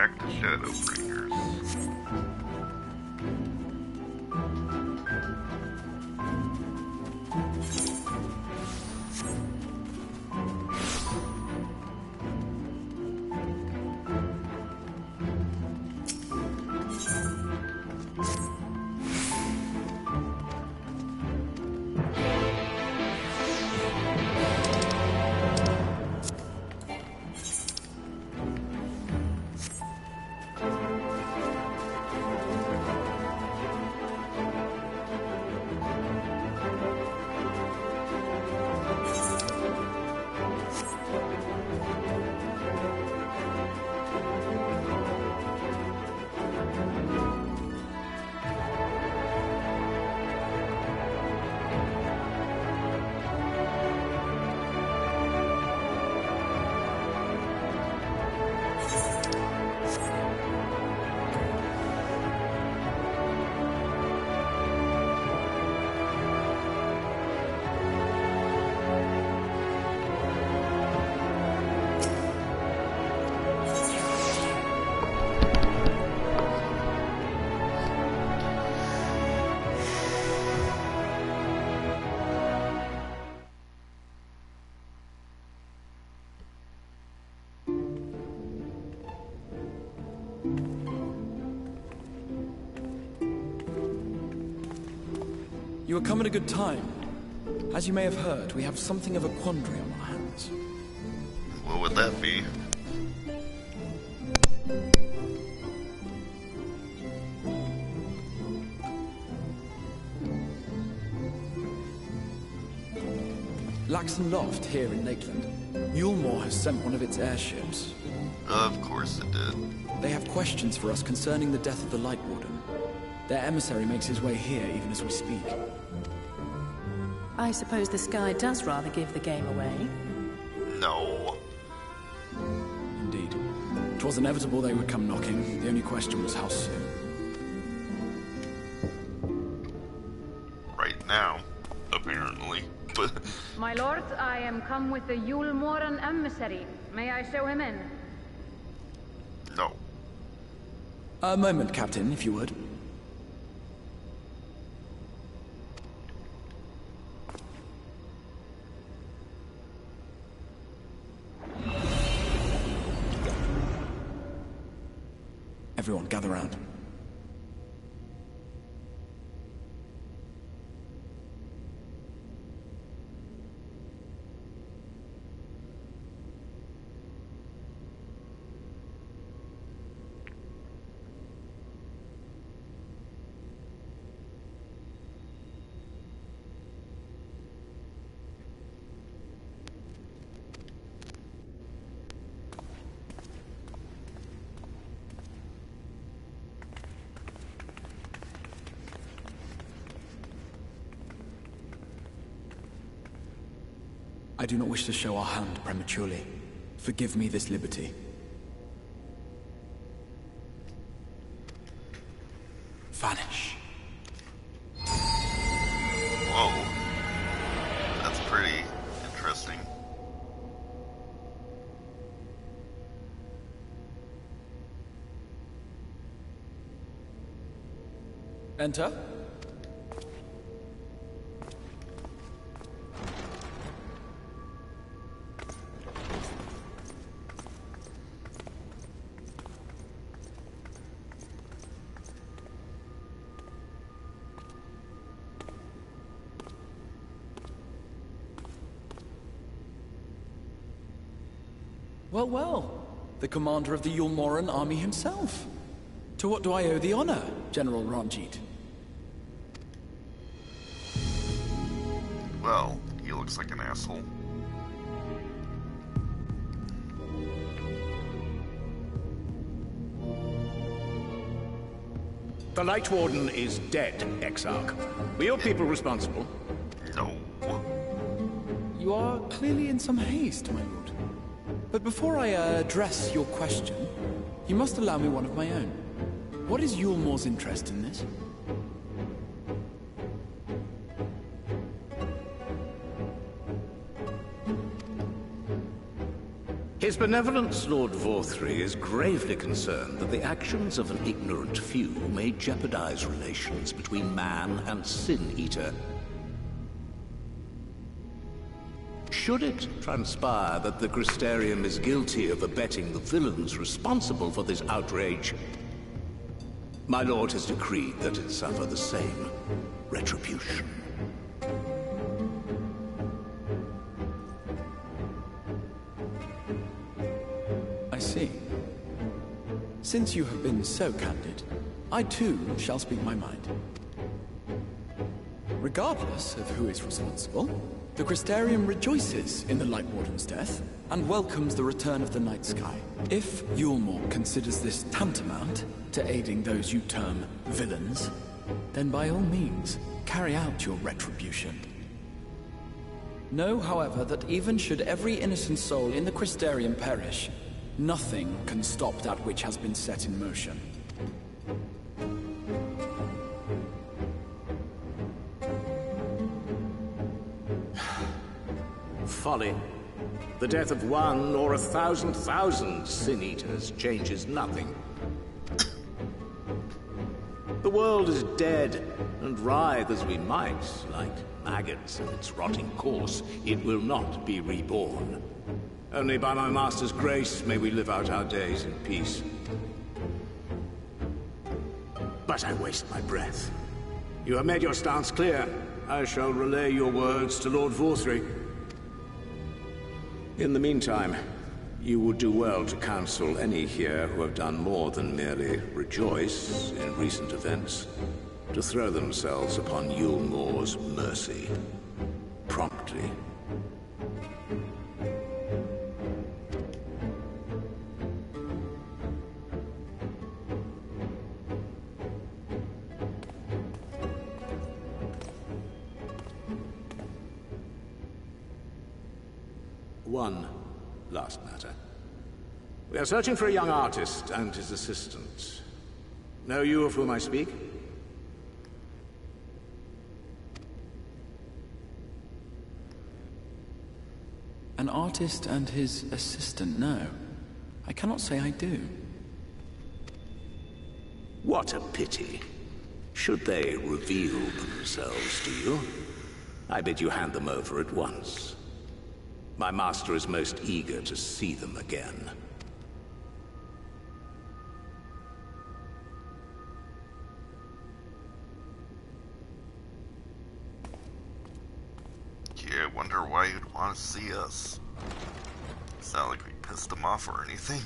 back to Shadowbringers. You have come at a good time. As you may have heard, we have something of a quandary on our hands. What would that be? Laxon Loft here in Lakeland. Yulmore has sent one of its airships. Of course it did. They have questions for us concerning the death of the Light Warden. Their emissary makes his way here even as we speak. I suppose the sky does rather give the game away. No. Indeed. 'Twas inevitable they would come knocking. The only question was how soon. Right now, apparently. But My lord, I am come with the Yulmoran emissary. May I show him in? no. A moment, Captain, if you would. Everyone, gather round. I do not wish to show our hand prematurely. Forgive me this liberty. Vanish. Whoa. That's pretty interesting. Enter. Well, well. The commander of the Yulmoran army himself. To what do I owe the honor, General Ranjit? Well, he looks like an asshole. The Light Warden is dead, Exarch. Were your people responsible? No. You are clearly in some haste, my lord. But before I address your question, you must allow me one of my own. What is Yulmore's interest in this? His Benevolence, Lord Vorthry, is gravely concerned that the actions of an ignorant few may jeopardize relations between man and Sin Eater. Should it transpire that the Crystarium is guilty of abetting the villains responsible for this outrage, my lord has decreed that it suffer the same retribution. I see. Since you have been so candid, I too shall speak my mind. Regardless of who is responsible, the Crystarium rejoices in the Light Warden's death and welcomes the return of the night sky. If Yulmore considers this tantamount to aiding those you term villains, then by all means, carry out your retribution. Know, however, that even should every innocent soul in the Crystarium perish, nothing can stop that which has been set in motion. Folly. The death of one or 1,000,000 Sin Eaters changes nothing. The world is dead, and writhe as we might, like maggots in its rotting course, it will not be reborn. Only by my master's grace may we live out our days in peace. But I waste my breath. You have made your stance clear. I shall relay your words to Lord Vorthry. In the meantime, you would do well to counsel any here who have done more than merely rejoice in recent events, to throw themselves upon Yulmore's mercy, promptly. One last matter. We are searching for a young artist and his assistant. Know you of whom I speak? An artist and his assistant, no. I cannot say I do. What a pity. Should they reveal themselves to you, I bid you hand them over at once. My master is most eager to see them again. Yeah, I wonder why you'd want to see us. It's not like we pissed them off or anything.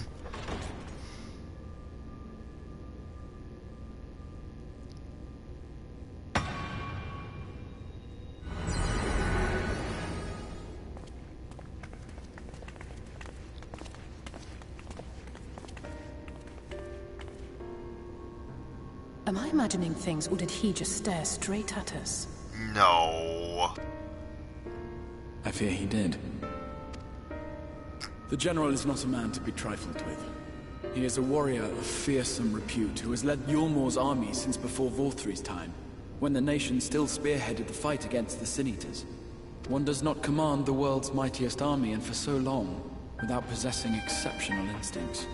Am I imagining things, or did he just stare straight at us? No. I fear he did. The General is not a man to be trifled with. He is a warrior of fearsome repute who has led Yulmore's army since before Vorthry's time, when the nation still spearheaded the fight against the Sin Eaters. One does not command the world's mightiest army, and for so long, without possessing exceptional instincts.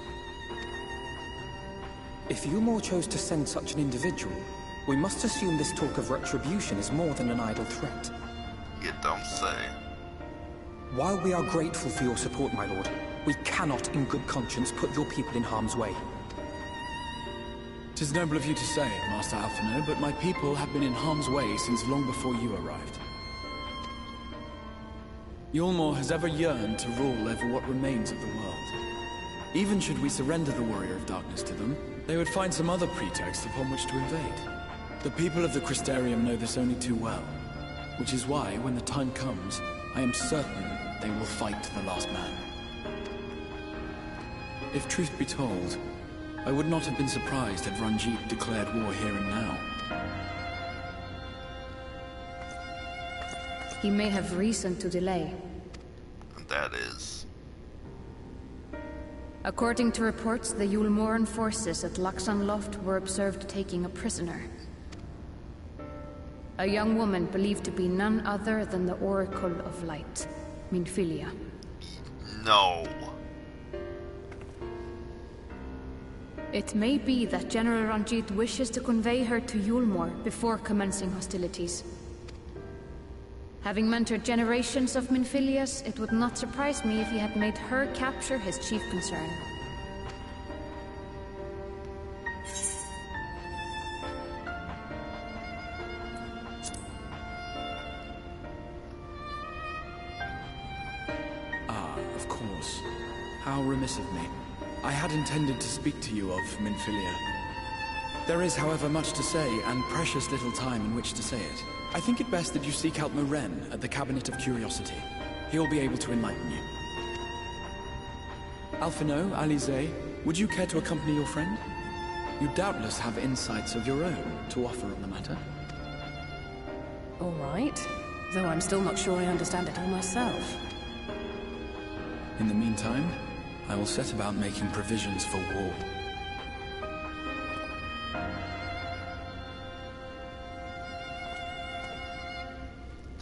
If Yulmore chose to send such an individual, we must assume this talk of retribution is more than an idle threat. You don't say. While we are grateful for your support, my lord, we cannot in good conscience put your people in harm's way. 'Tis noble of you to say, Master Alphino, but my people have been in harm's way since long before you arrived. Yulmore has ever yearned to rule over what remains of the world. Even should we surrender the Warrior of Darkness to them, they would find some other pretext upon which to invade. The people of the Crystarium know this only too well, which is why, when the time comes, I am certain they will fight to the last man. If truth be told, I would not have been surprised had Ranjit declared war here and now. He may have reason to delay. And that is... According to reports, the Yulmoran forces at Laxan Loft were observed taking a prisoner. A young woman believed to be none other than the Oracle of Light, Minfilia. No. It may be that General Ranjit wishes to convey her to Yulmore before commencing hostilities. Having mentored generations of Minfilias, it would not surprise me if he had made her capture his chief concern. Of course. How remiss of me. I had intended to speak to you of Minfilia. There is, however, much to say, and precious little time in which to say it. I think it best that you seek out Moren at the Cabinet of Curiosity. He'll be able to enlighten you. Alphino, Alize, would you care to accompany your friend? You doubtless have insights of your own to offer on the matter. All right. Though I'm still not sure I understand it all myself. In the meantime, I will set about making provisions for war.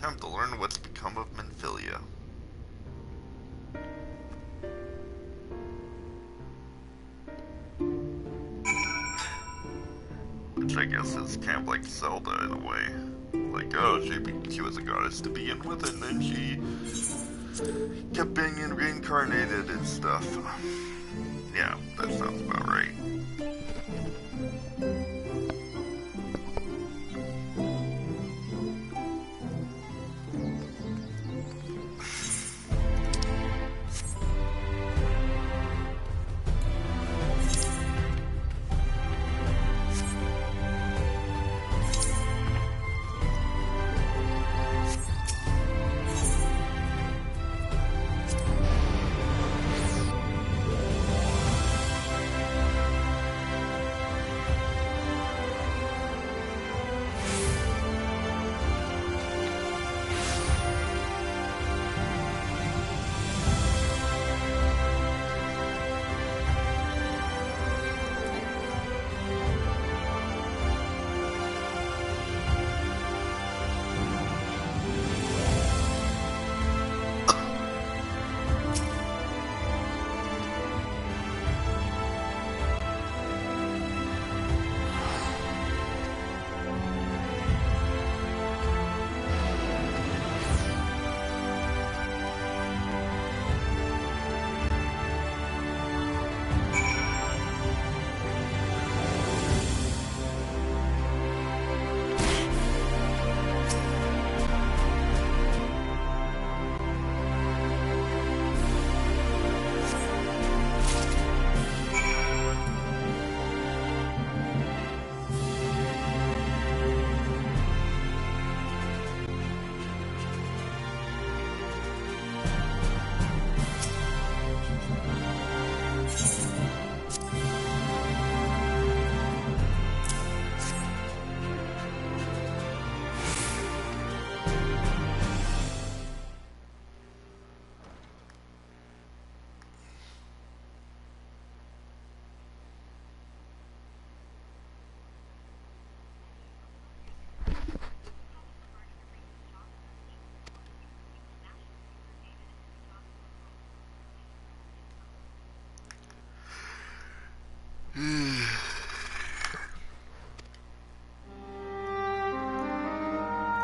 Time to learn what's become of Minfilia. Which I guess is kind of like Zelda in a way. Like, oh, she was a goddess to begin with, and then she kept being reincarnated and stuff. Yeah, that sounds about right.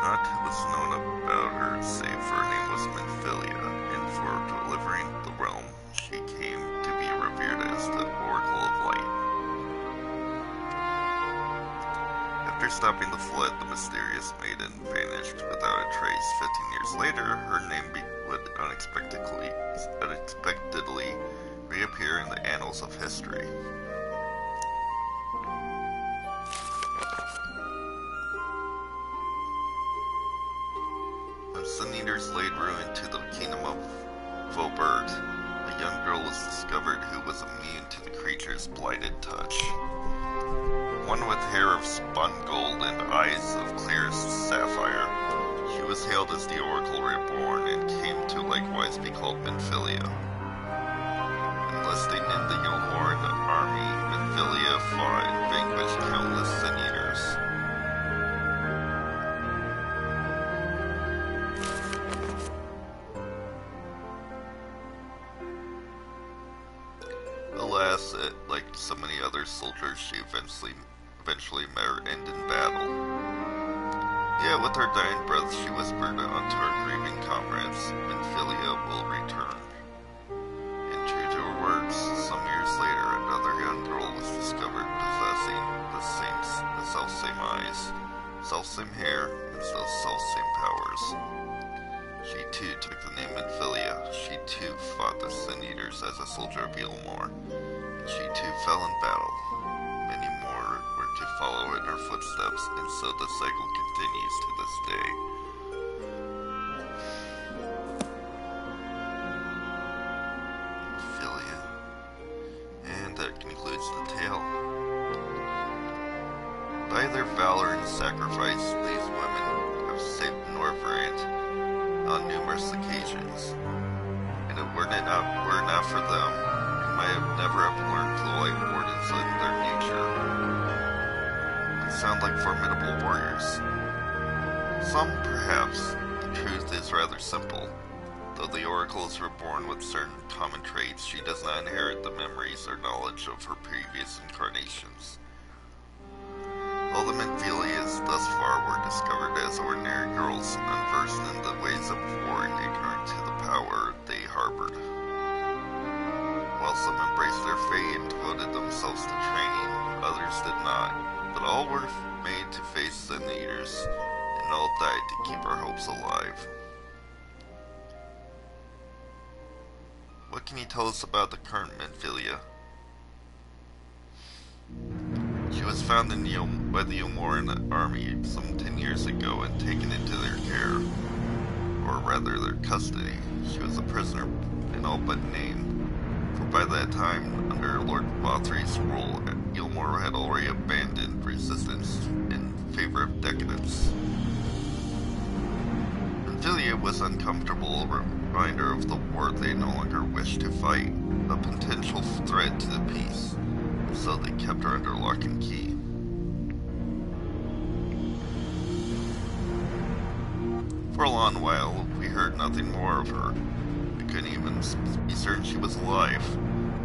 Not was known about her, save her name was Minfilia, and for delivering the realm, she came to be revered as the Oracle of Light. After stopping the flood, the mysterious maiden vanished without a trace. 15 years later, her name would unexpectedly reappear in the annals of history. Sun Eaters laid ruin to the kingdom of Vobert. A young girl was discovered who was immune to the creature's blighted touch. One with hair of spun gold and eyes of clearest sapphire. She was hailed as the Oracle Reborn and came to likewise be called Minfilia. Enlisting in the Yulmoran army, Minfilia fought and vanquished countless Sun Eaters. Alas, like so many other soldiers she eventually met her end in battle. Yet with her dying breath, she whispered unto her grieving comrades, Minfilia will return. And true to her words, some years later, another young girl was discovered possessing the self-same eyes, self-same hair, and self-same powers. She too took the name Minfilia. She too fought the Sin Eaters as a soldier of Gilmore. And she too fell in battle. Many more were to follow in her footsteps, and so the cycle continues to this day. Minfilia. And that concludes the tale. By their valor and sacrifice, these women have saved Northrend on numerous occasions, and if were not for them, we might have never have learned the light wardens in their nature. They sound like formidable warriors. Some, perhaps. The truth is rather simple. Though the oracles were born with certain common traits, she does not inherit the memories or knowledge of her previous incarnations. All the Minfilias thus far were discovered as ordinary girls, unversed in the ways of war and ignorant to the power they harbored. While some embraced their fate and devoted themselves to training, others did not, but all were made to face Sin Eaters, and all died to keep our hopes alive. What can you tell us about the current Minfilia? She was found by the Yomoran army some 10 years ago and taken into their care, or rather their custody. She was a prisoner in all but name, for by that time, under Lord Bothry's rule, Gilmore had already abandoned resistance in favor of decadence. Minfilia was an uncomfortable reminder of the war they no longer wished to fight, a potential threat to the peace. So they kept her under lock and key. For a long while, we heard nothing more of her. We couldn't even be certain she was alive,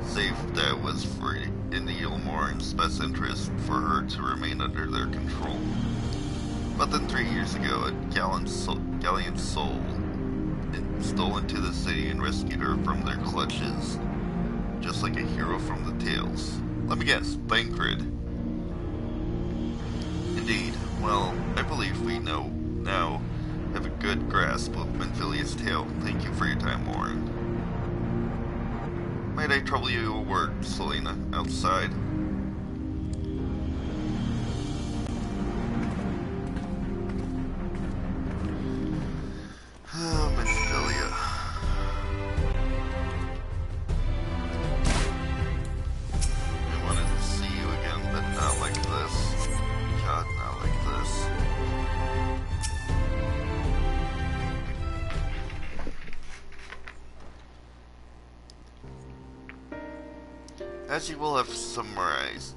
save that it was in the Gilmoreans' best interest for her to remain under their control. But then 3 years ago, a gallant soul stole into the city and rescued her from their clutches, just like a hero from the tales. Let me guess, Thancred. Indeed. Well, I believe we now have a good grasp of Minfilia's tale. Thank you for your time, Warren. Might I trouble you a word, Selena, outside? Oh, Minfilia. I wanted to see you again, but not like this. God, not like this. As you will have surmised,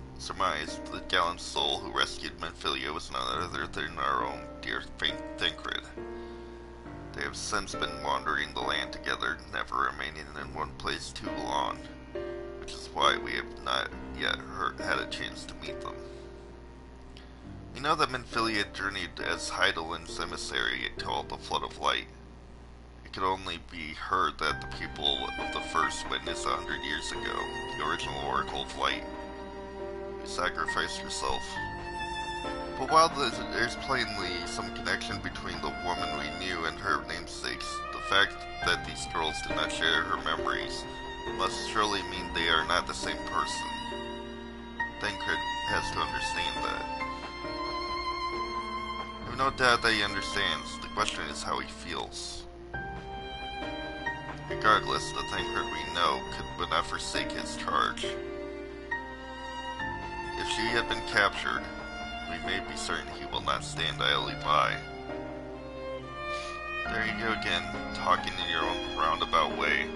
the gallant soul who rescued Minfilia was none other than our own dear Thancred. They have since been wandering the land together, never remaining in one place too long, which is why we have not yet had a chance to meet them. We know that Minfilia journeyed as Heidelin's emissary to all the Flood of Light. It could only be heard that the people of the first witness 100 years ago, the original Oracle of Light, who sacrificed herself. But while there's plainly some connection between the woman we knew and her namesakes, the fact that these girls did not share her memories must surely mean they are not the same person. Thancred has to understand that. I have no doubt that he understands. The question is how he feels. Regardless, the Thancred we know would not forsake his charge. If she had been captured, we may be certain he will not stand idly by. There you go again, talking in your own roundabout way.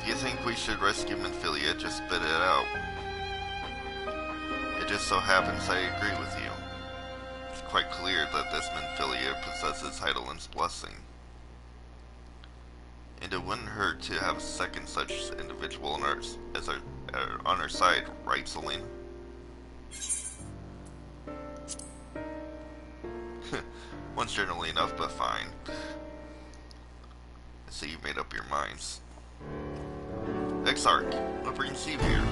Do you think we should rescue Minfilia? Just spit it out. It just so happens I agree with you. It's quite clear that this Minfilia possesses Heidelin's blessing. And it wouldn't hurt to have a second such individual on our side, right, Celine? One's generally enough, but fine. I see you made up your minds. Exarch, what brings you here?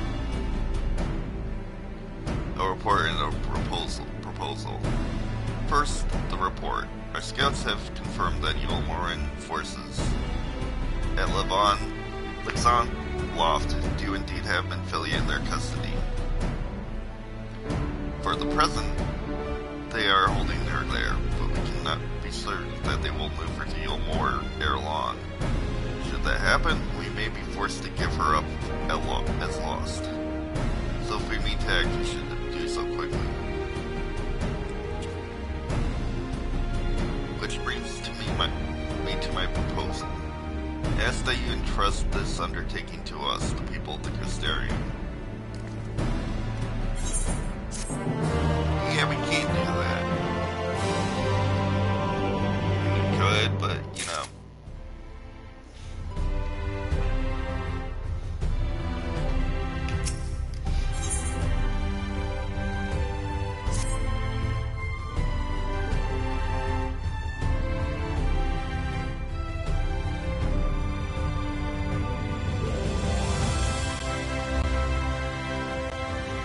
A report and a proposal. First, the report. Our scouts have confirmed that Yulmoran forces at Lixon Loft do indeed have Minfilia in their custody. For the present, they are holding her there, but we cannot be certain that they will move her to Yulmor ere long. Should that happen, we may be forced to give her up as lost. So if we mean to act, we should do so quickly. Which brings to me to my proposal. Ask that you entrust this undertaking to us, the people of the Crystarium. Yeah, we can't do that. We could, but, you know.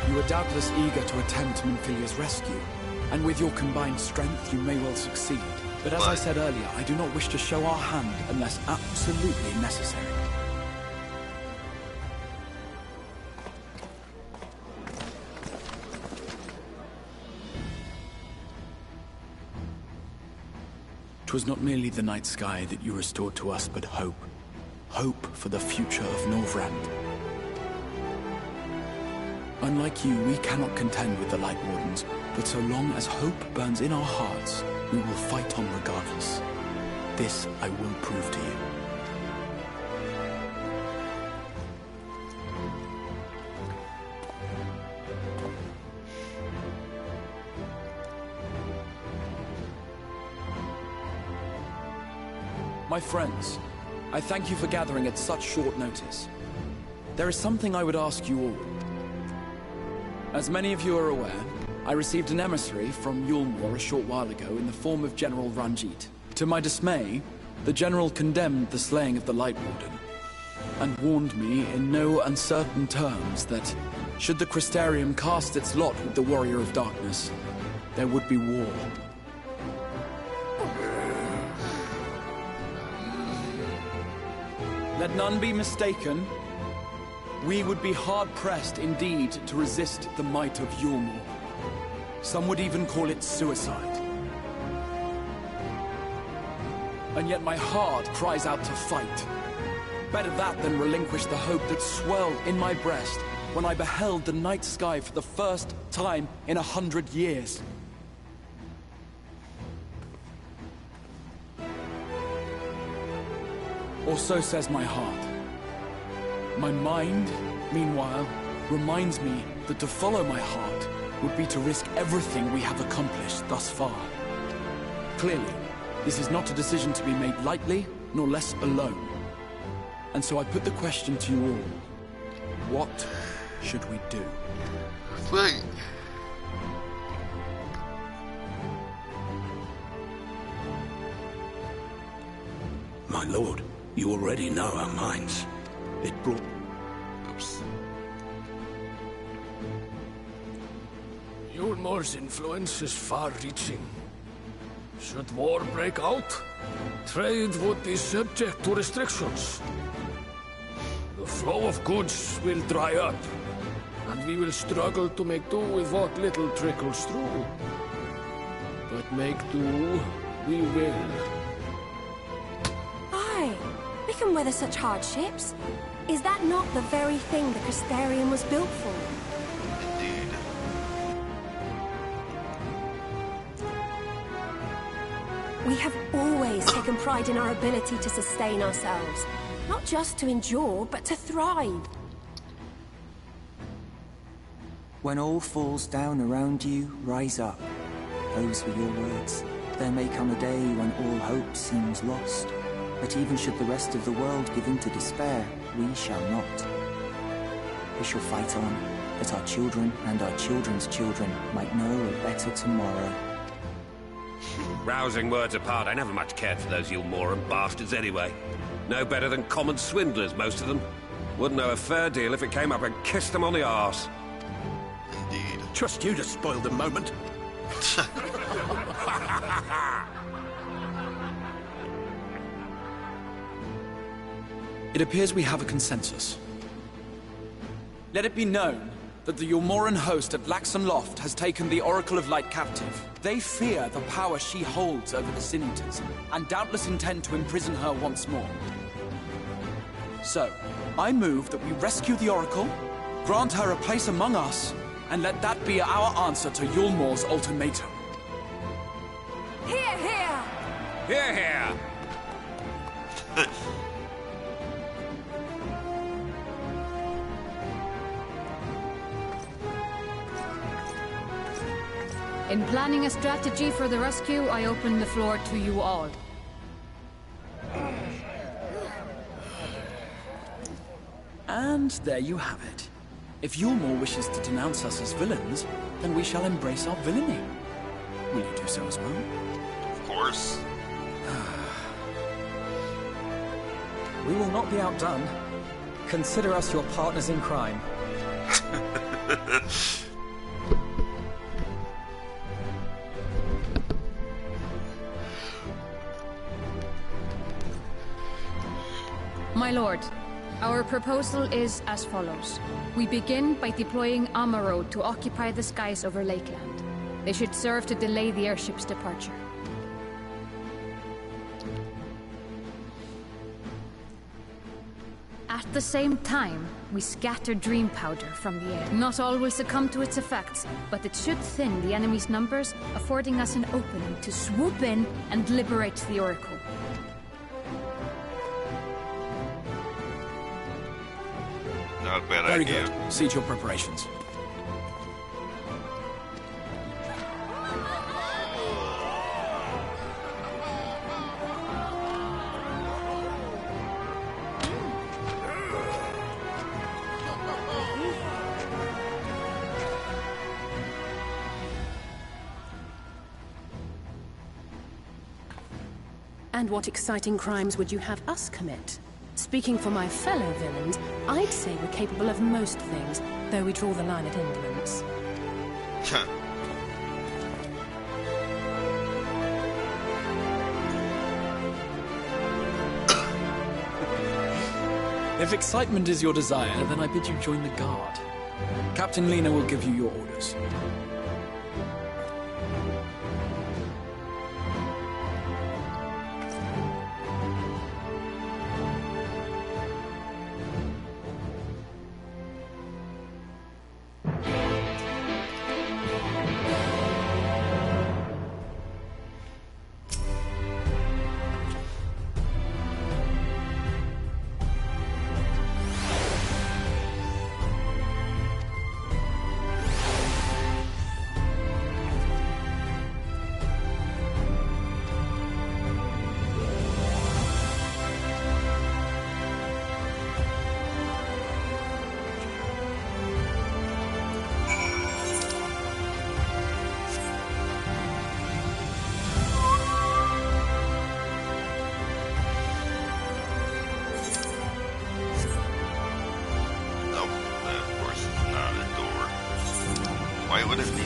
You are doubtless eager to attempt Minfilia's rescue, and with your combined strength you may well succeed. But as I said earlier, I do not wish to show our hand unless absolutely necessary. Twas not merely the night sky that you restored to us, but hope. Hope for the future of Norvrand. Unlike you, we cannot contend with the Light Wardens, but so long as hope burns in our hearts, we will fight on regardless. This I will prove to you. My friends, I thank you for gathering at such short notice. There is something I would ask you all. As many of you are aware, I received an emissary from Yulmor a short while ago in the form of General Ranjit. To my dismay, the General condemned the slaying of the Light Warden, and warned me in no uncertain terms that, should the Crystarium cast its lot with the Warrior of Darkness, there would be war. Let none be mistaken. We would be hard-pressed indeed to resist the might of Yulmor. Some would even call it suicide. And yet my heart cries out to fight. Better that than relinquish the hope that swelled in my breast when I beheld the night sky for the first time in 100 years. Or so says my heart. My mind, meanwhile, reminds me that to follow my heart would be to risk everything we have accomplished thus far. Clearly, this is not a decision to be made lightly, nor less alone. And so I put the question to you all. What should we do? Wait. My lord, you already know our minds. It brought... Oops. Yulmor's influence is far-reaching. Should war break out, trade would be subject to restrictions. The flow of goods will dry up, and we will struggle to make do with what little trickles through. But make do, we will. Aye, we can weather such hardships. Is that not the very thing the Crystarium was built for? Indeed. We have always taken pride in our ability to sustain ourselves. Not just to endure, but to thrive. When all falls down around you, rise up. Those were your words. There may come a day when all hope seems lost. But even should the rest of the world give in to despair, we shall not. we shall fight on, that our children and our children's children might know a better tomorrow. Rousing words apart, I never much cared for those Yulmoran bastards anyway. No better than common swindlers, most of them. Wouldn't know a fair deal if it came up and kissed them on the arse. Indeed. Trust you to spoil the moment. It appears we have a consensus. Let it be known that the Yulmoran host at Laxon Loft has taken the Oracle of Light captive. They fear the power she holds over the Sin Eaters, and doubtless intend to imprison her once more. So, I move that we rescue the Oracle, grant her a place among us, and let that be our answer to Yulmor's ultimatum. Hear, hear! Hear, hear! In planning a strategy for the rescue, I open the floor to you all. And there you have it. If Yulmor wishes to denounce us as villains, then we shall embrace our villainy. Will you do so as well? Of course. We will not be outdone. Consider us your partners in crime. My lord, our proposal is as follows. We begin by deploying Amarode to occupy the skies over Lakeland. They should serve to delay the airship's departure. At the same time, we scatter dream powder from the air. Not all will succumb to its effects, but it should thin the enemy's numbers, affording us an opening to swoop in and liberate the Oracle. Not a bad Very idea. good. Siege your preparations. And what exciting crimes would you have us commit? Speaking for my fellow villains, I'd say we're capable of most things, though we draw the line at indolence. If excitement is your desire, then I bid you join the guard. Captain Lena will give you your orders. Why would it be?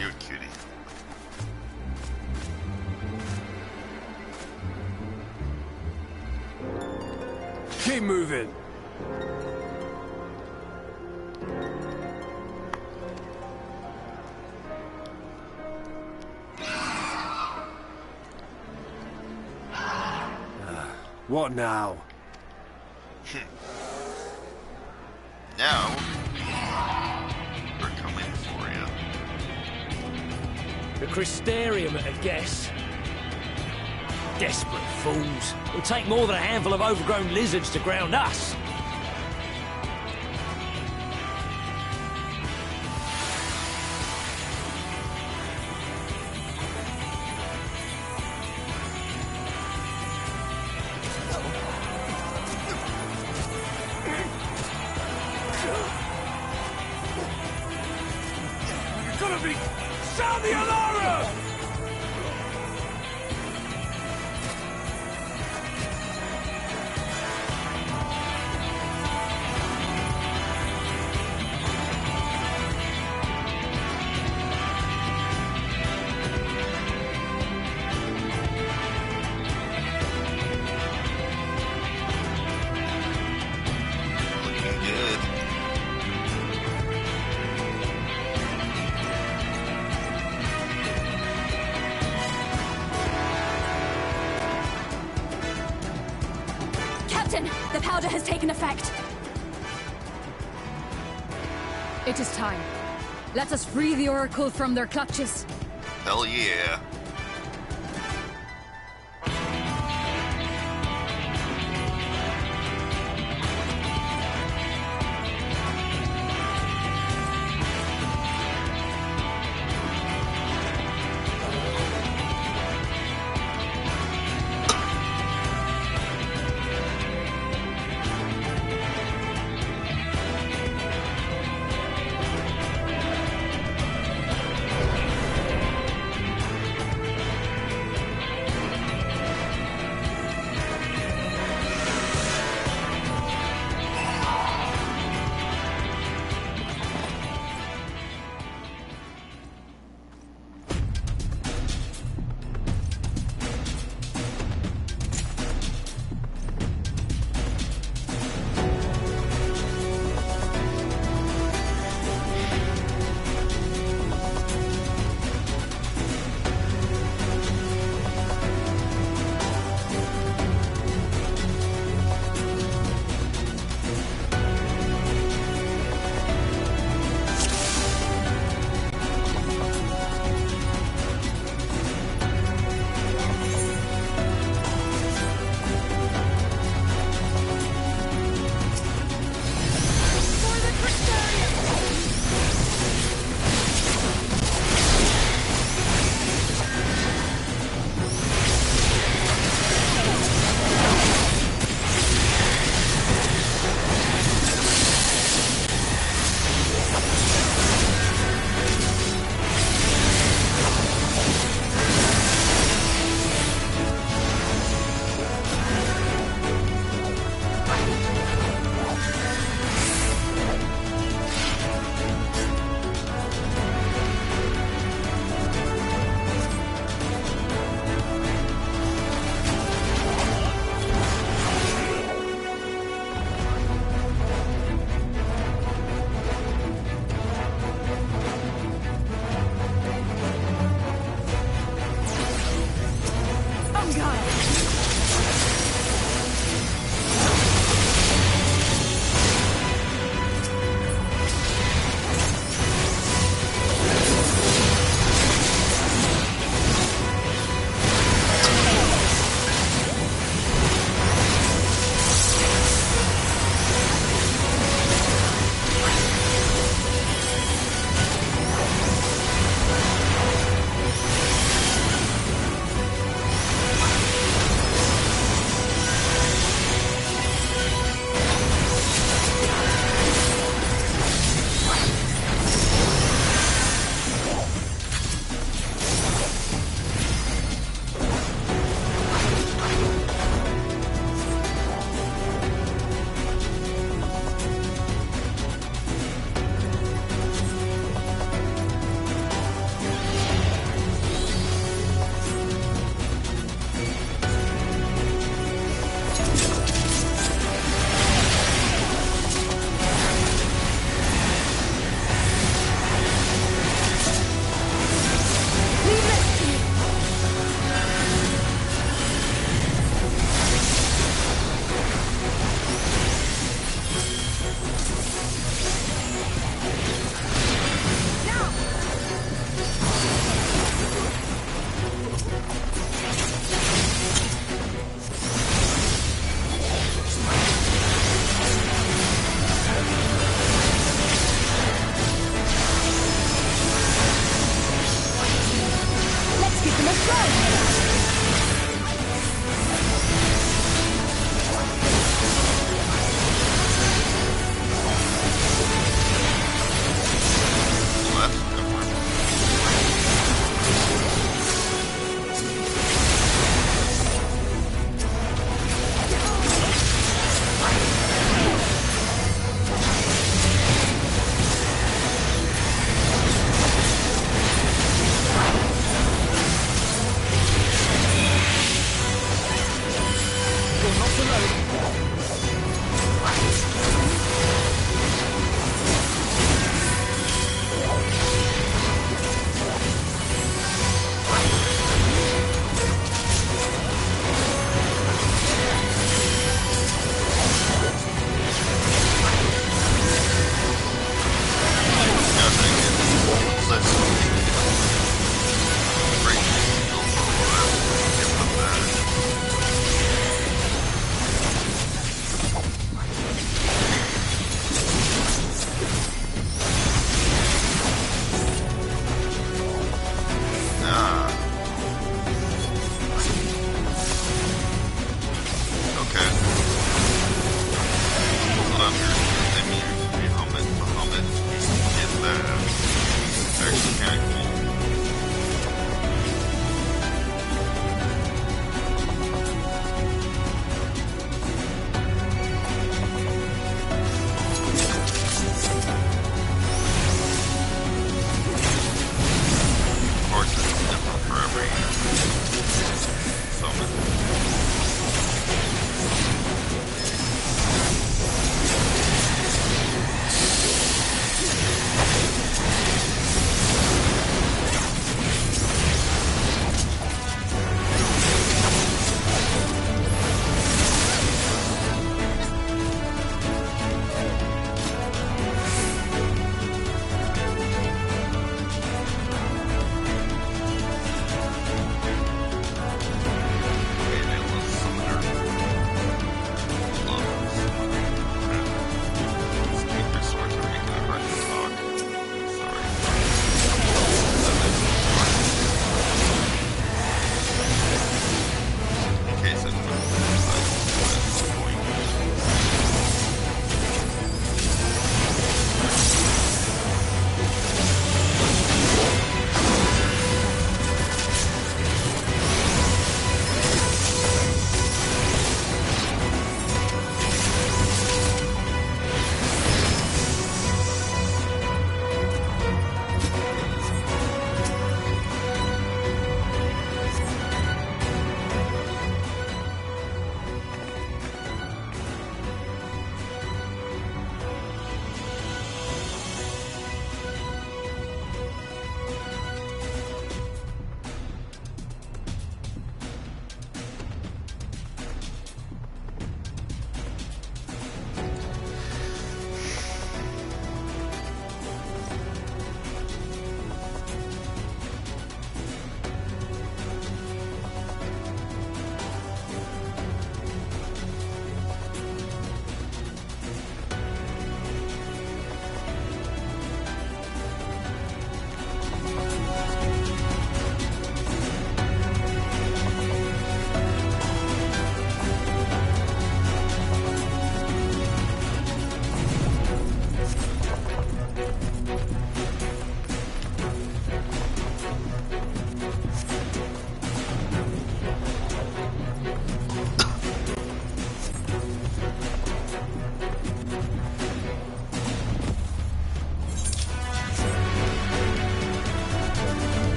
You're a cutie. Keep moving. What now? Now, we're coming for you. The Crystarium at a guess. Desperate fools. It'll take more than a handful of overgrown lizards to ground us. Sound the alarm! Looking good. Captain, the powder has taken effect. It is time. Let us free the Oracle from their clutches. Hell yeah.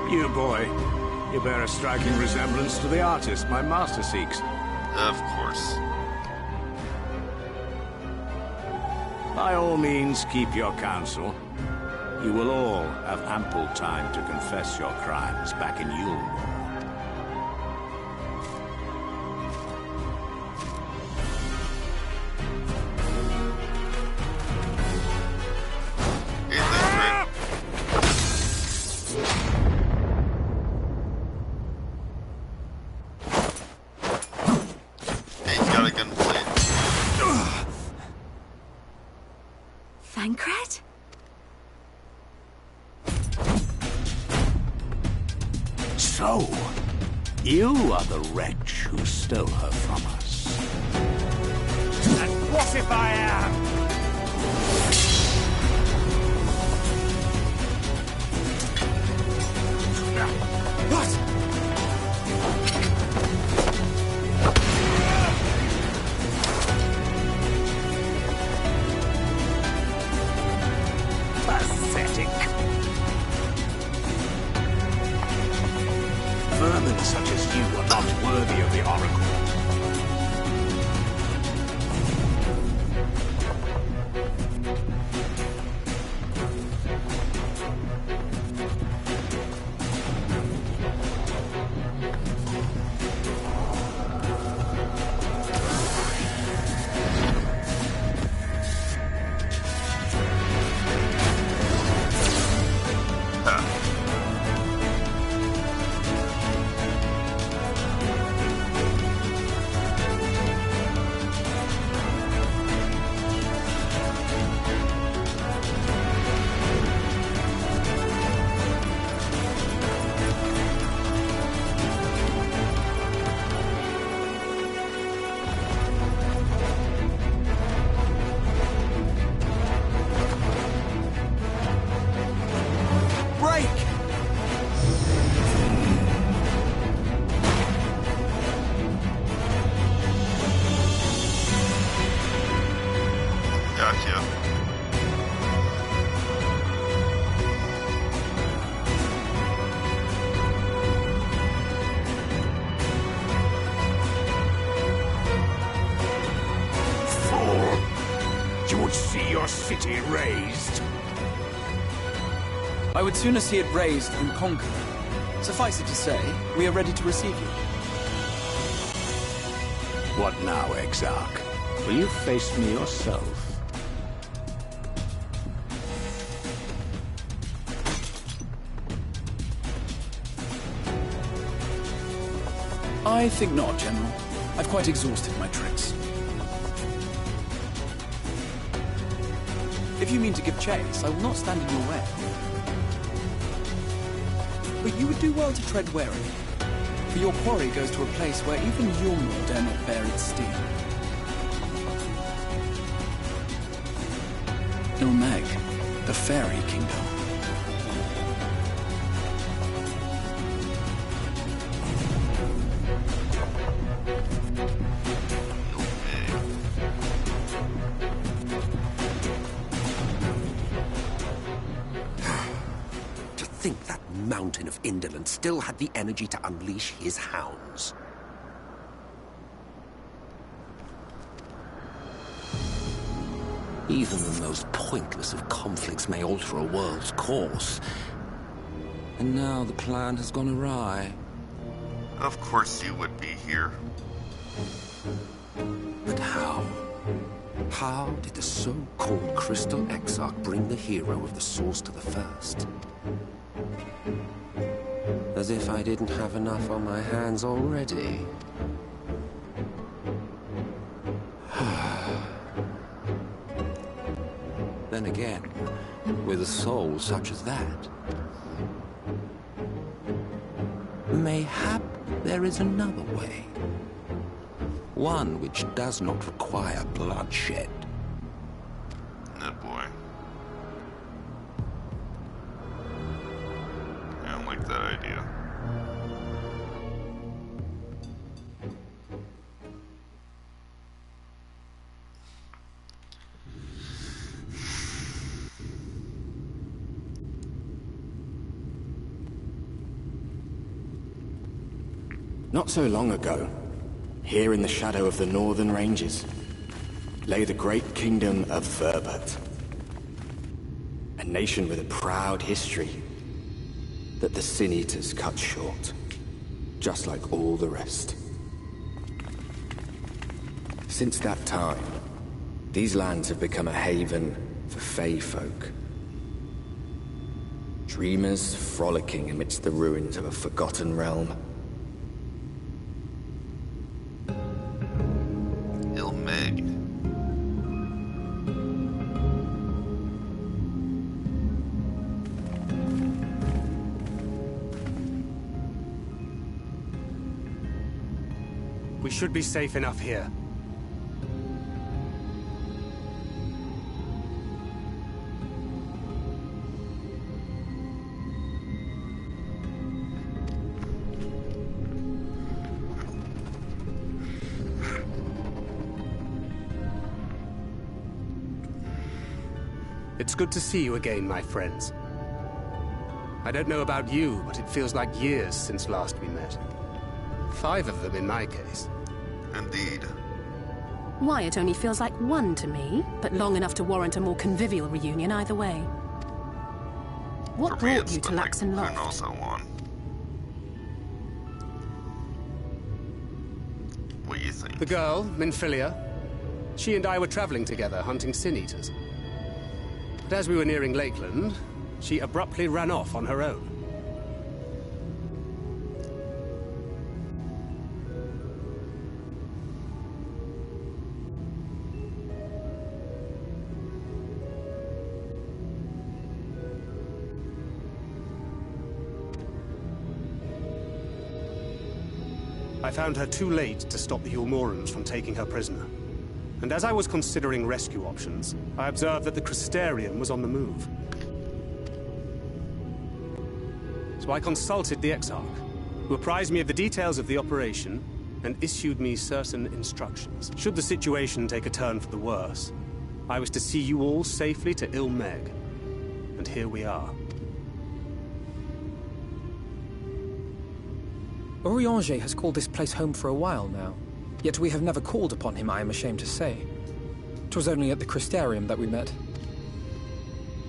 You boy, you bear a striking resemblance to the artist my master seeks. Of course. By all means, keep your counsel. You will all have ample time to confess your crimes back in Yulmore. Thancred? So, you are the wretch who stole her from us. And what if I am? What? Vermin such as you are not worthy of the Oracle. City razed. I would sooner see it razed than conquered. Suffice it to say, we are ready to receive you. What now, Exarch? Will you face me yourself? I think not, General. I've quite exhausted my tricks. If you mean to give chase, I will not stand in your way. But you would do well to tread warily, for your quarry goes to a place where even Yulmore dare not bear its steel. Ilmeg, the Fairy Kingdom. Mountain of indolence still had the energy to unleash his hounds. Even the most pointless of conflicts may alter a world's course. And now the plan has gone awry. Of course you would be here. But how? How did the so-called Crystal Exarch bring the hero of the Source to the First? As if I didn't have enough on my hands already. Then again, with a soul such as that, mayhap there is another way. One which does not require bloodshed. Oh boy. I don't like that idea. Not so long ago, here in the shadow of the northern ranges, lay the great kingdom of Verbert. A nation with a proud history that the Sin Eaters cut short, just like all the rest. Since that time, these lands have become a haven for Fey folk. Dreamers frolicking amidst the ruins of a forgotten realm. Ilmeg. We should be safe enough here. It's good to see you again, my friends. I don't know about you, but it feels like years since last we met. 5 of them in my case. Indeed. Why, it only feels like 1 to me, but long enough to warrant a more convivial reunion either way. What brought you to Laxon Loft? Who knows how long. What do you think? The girl, Minfilia. She and I were traveling together, hunting Sin Eaters. But as we were nearing Lakeland, she abruptly ran off on her own. I found her too late to stop the Ulmorans from taking her prisoner. And as I was considering rescue options, I observed that the Crystarium was on the move. So I consulted the Exarch, who apprised me of the details of the operation and issued me certain instructions. Should the situation take a turn for the worse, I was to see you all safely to Ilmeg. And here we are. Urianger has called this place home for a while now, yet we have never called upon him, I am ashamed to say. 'Twas only at the Crystarium that we met.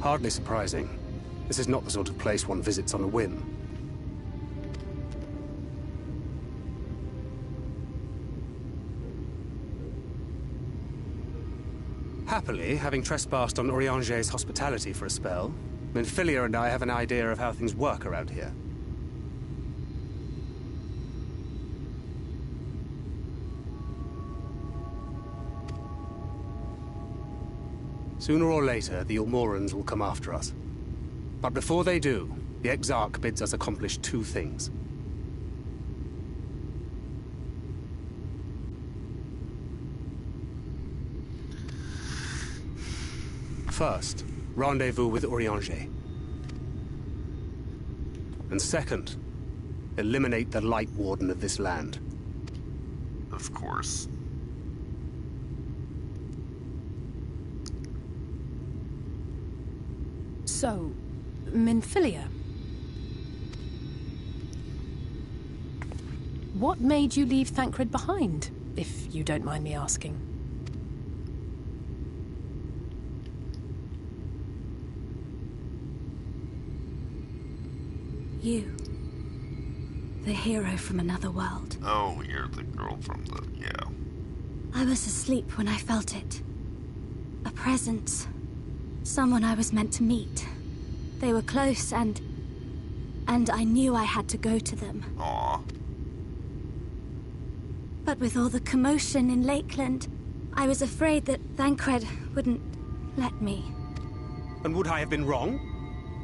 Hardly surprising. This is not the sort of place one visits on a whim. Happily, having trespassed on Urianger's hospitality for a spell, Minfilia and I have an idea of how things work around here. Sooner or later, the Ulmorans will come after us. But before they do, the Exarch bids us accomplish 2 things. First, rendezvous with Urianger. And second, eliminate the Light Warden of this land. Of course. So, Minfilia. What made you leave Thancred behind, if you don't mind me asking? You. The hero from another world. Oh, you're the girl from the... yeah. I was asleep when I felt it. A presence. Someone I was meant to meet. They were close, and I knew I had to go to them. Aww. But with all the commotion in Lakeland, I was afraid that Thancred wouldn't let me. And would I have been wrong?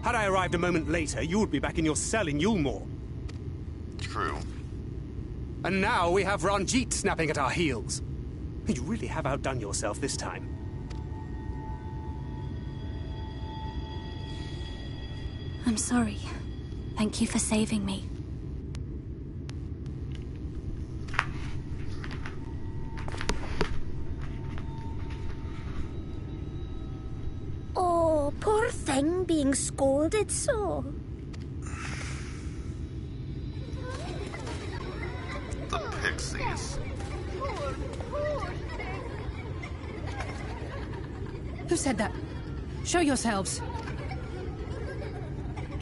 Had I arrived a moment later, you would be back in your cell in Yulmore. True. And now we have Ranjit snapping at our heels. You really have outdone yourself this time. I'm sorry. Thank you for saving me. Oh, poor thing being scolded so. this? Who said that? Show yourselves.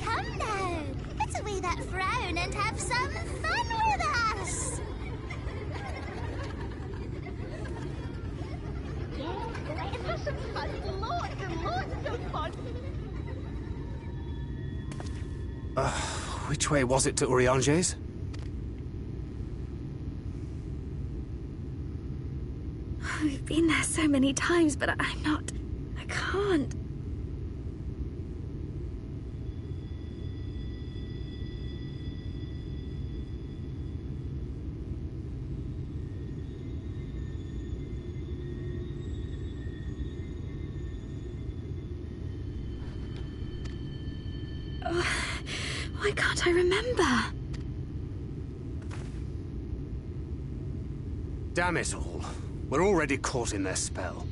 Come now, put away that frown and have some fun with us. Let's have some fun, lots and lots of fun. Which way was it to Urianger's? We've been there so many times, but I can't. Why can't I remember? Damn it all. We're already caught in their spell.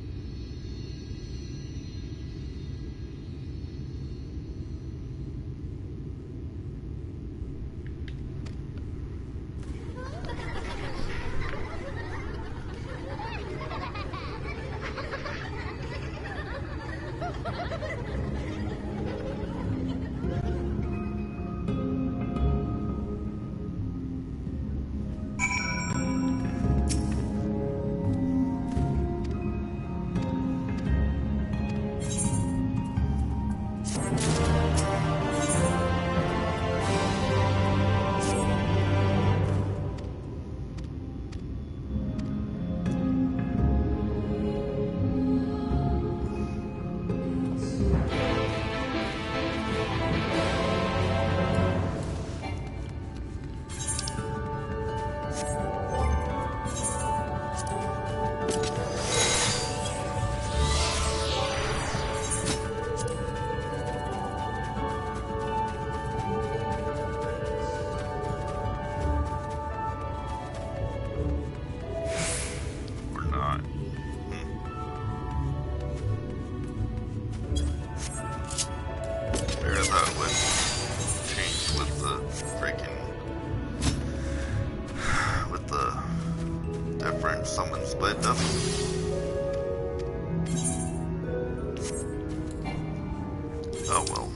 Oh well.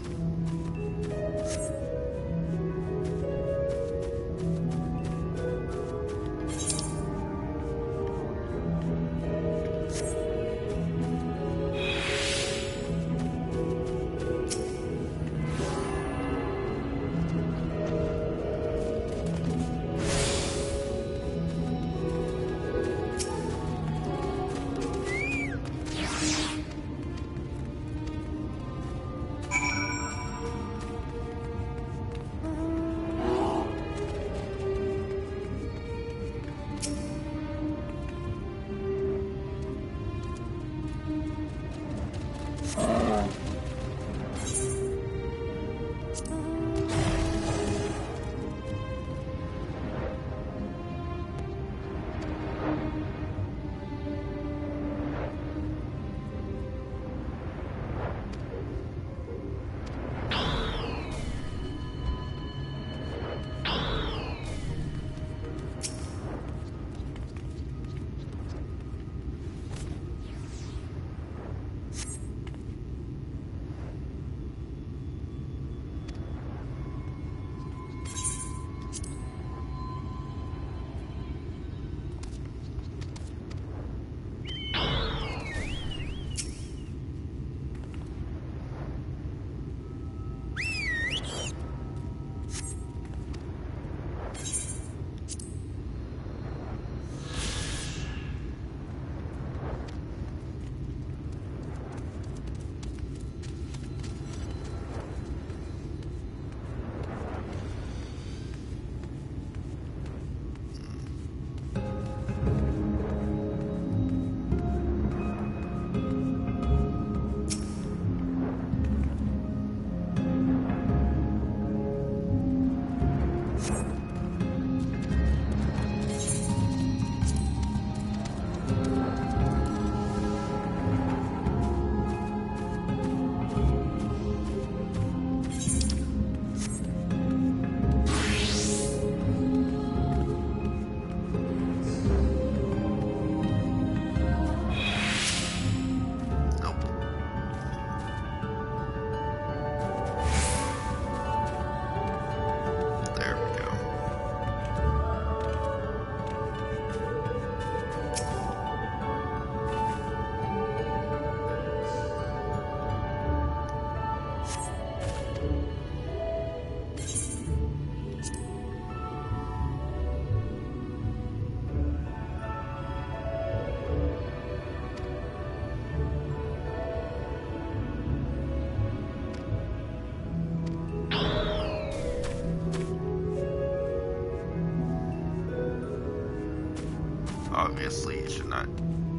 obviously you should not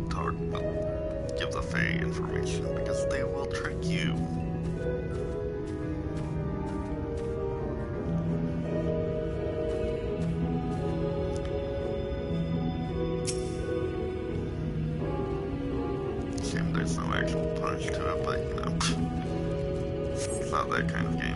talk, but give the Fae information because they will trick you. Shame there's no actual punch to it, but you know, it's not that kind of game.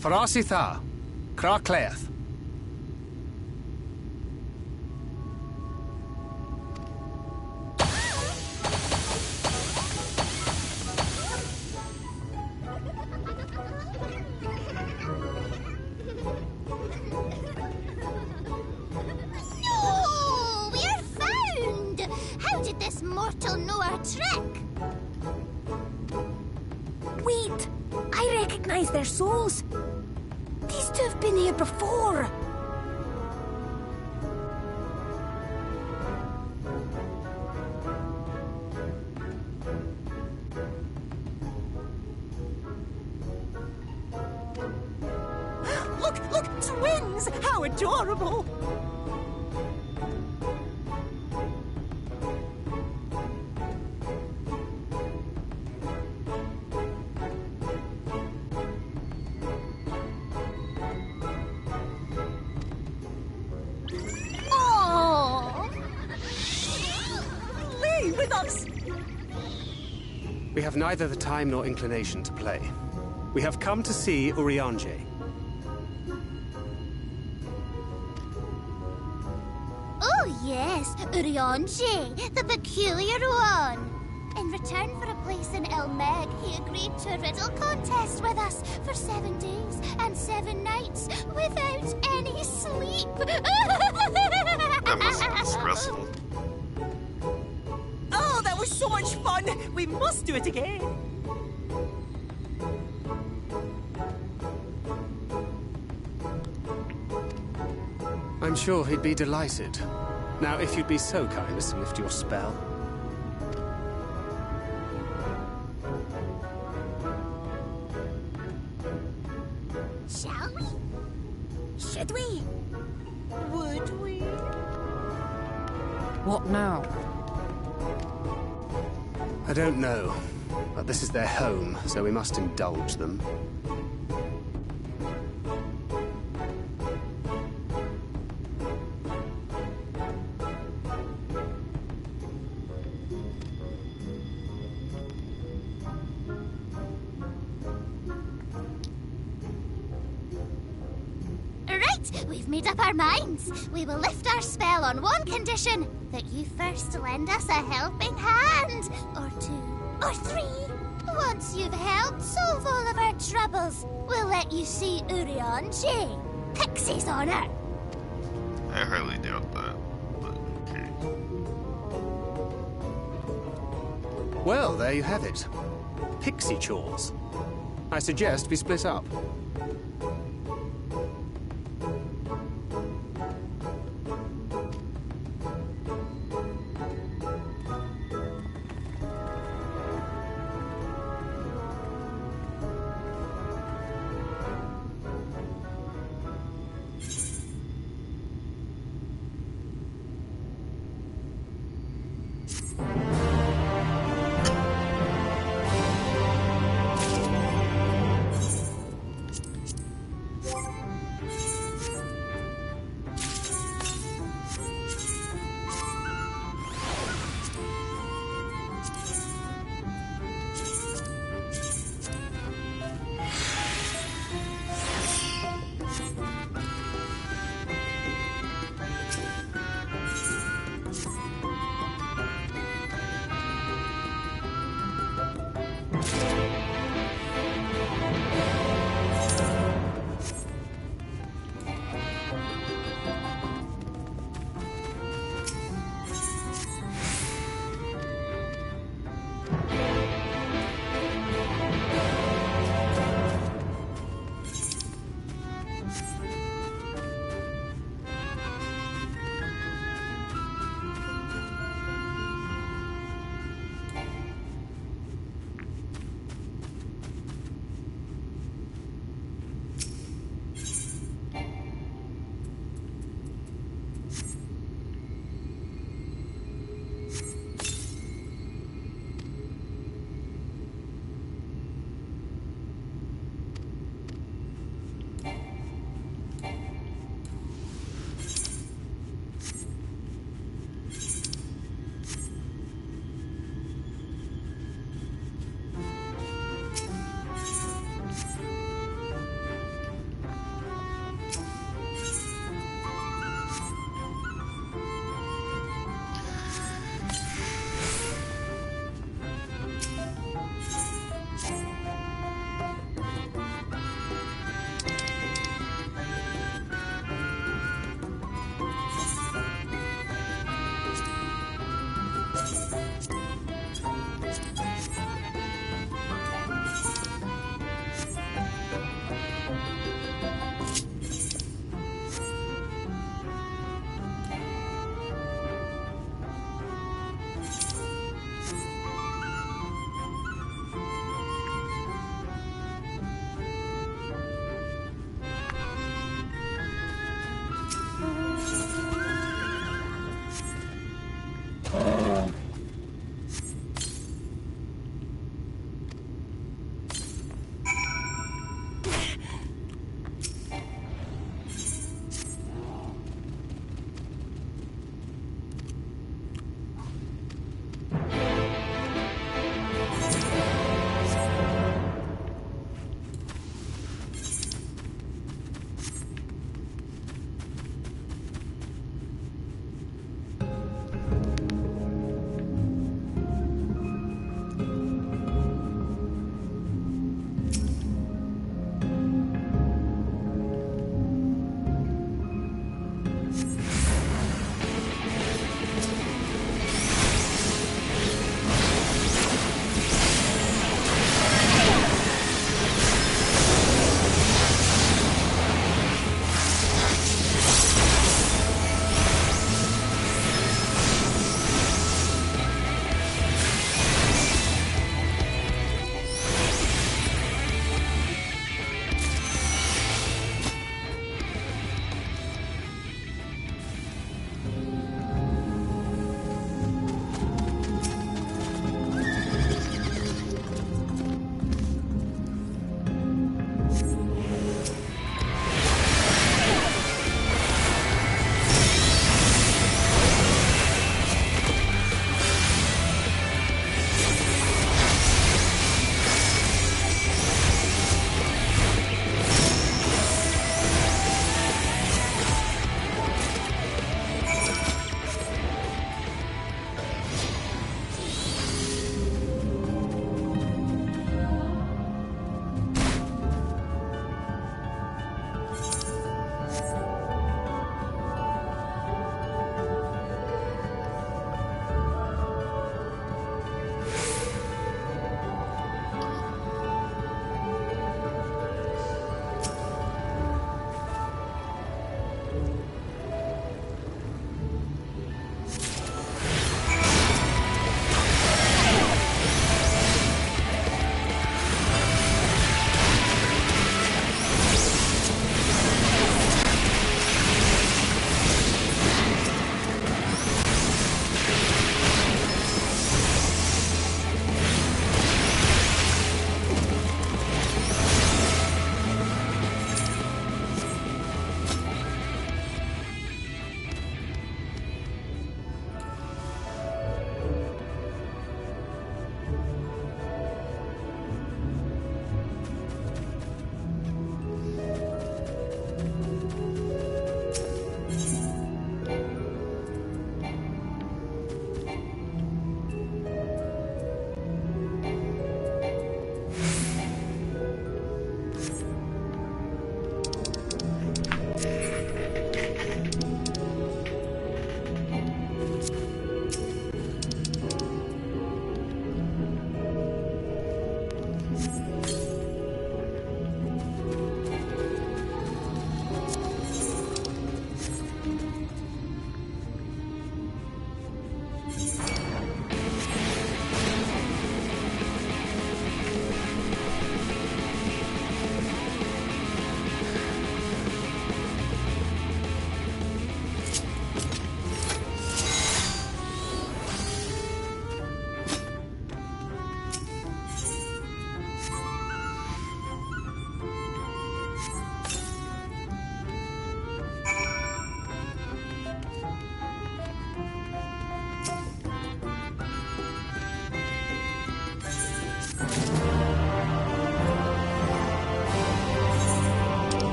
Farasi tha, Cra Cleath. No! We're found! How did this mortal know our trick? Wait! I recognize their souls! These two have been here before! Look! Twins! How adorable! We have neither the time nor inclination to play. We have come to see Urianger. Oh yes, Urianger, the peculiar one. In return for a place in Elmeg, he agreed to a riddle contest with us for 7 days and 7 nights without any sleep. That must have been stressful. Oh, that was so much fun! We must do it again! I'm sure he'd be delighted. Now, if you'd be so kind as to lift your spell. Shall we? Should we? Would we? What now? I don't know, but this is their home, so we must indulge them. Right, we've made up our minds. We will lift our spell on one condition, that you first lend us a helping hand. Or 2, or 3. Once you've helped solve all of our troubles, we'll let you see Urianger, Pixie's honor. I highly doubt that, but okay. Well, there you have it. Pixie chores. I suggest we split up.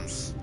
crimes.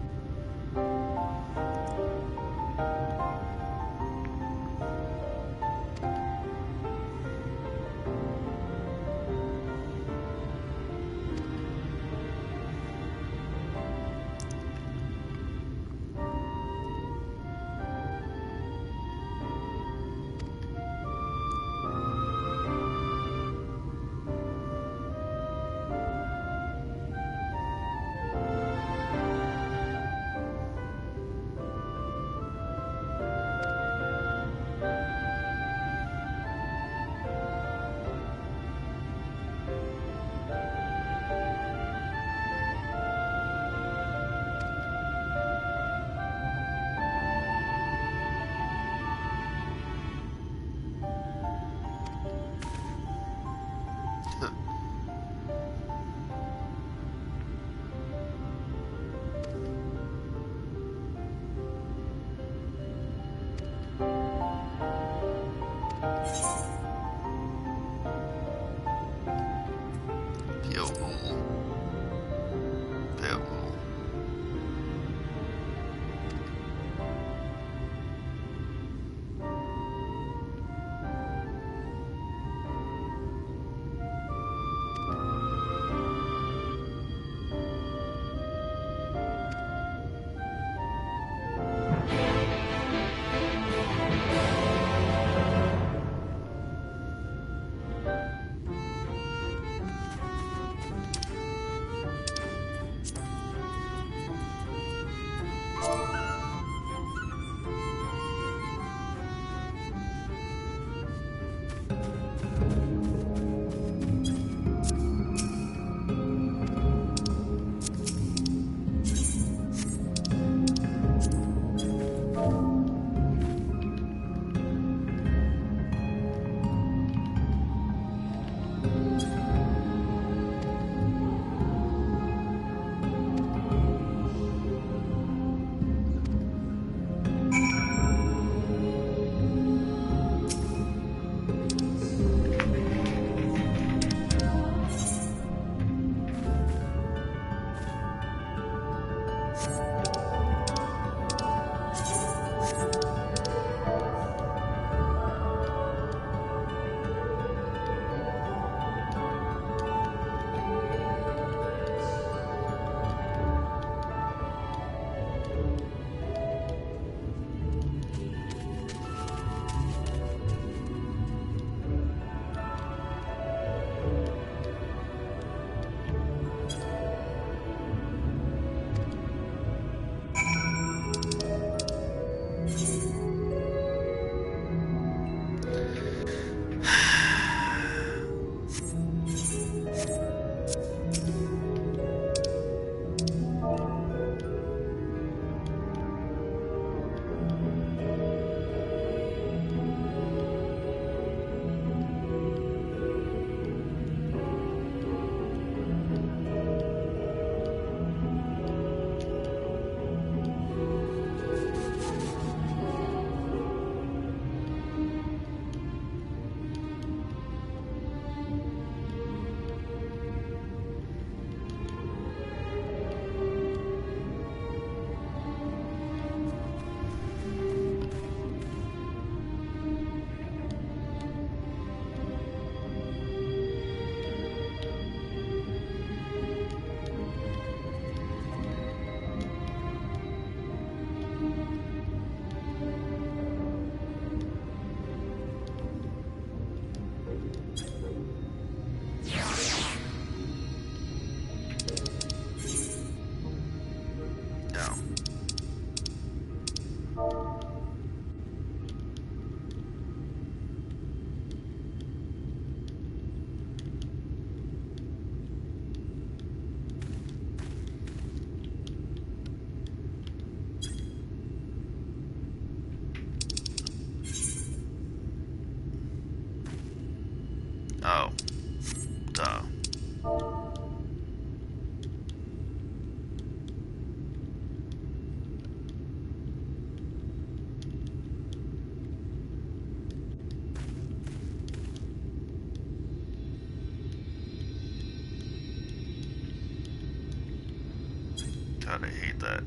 that.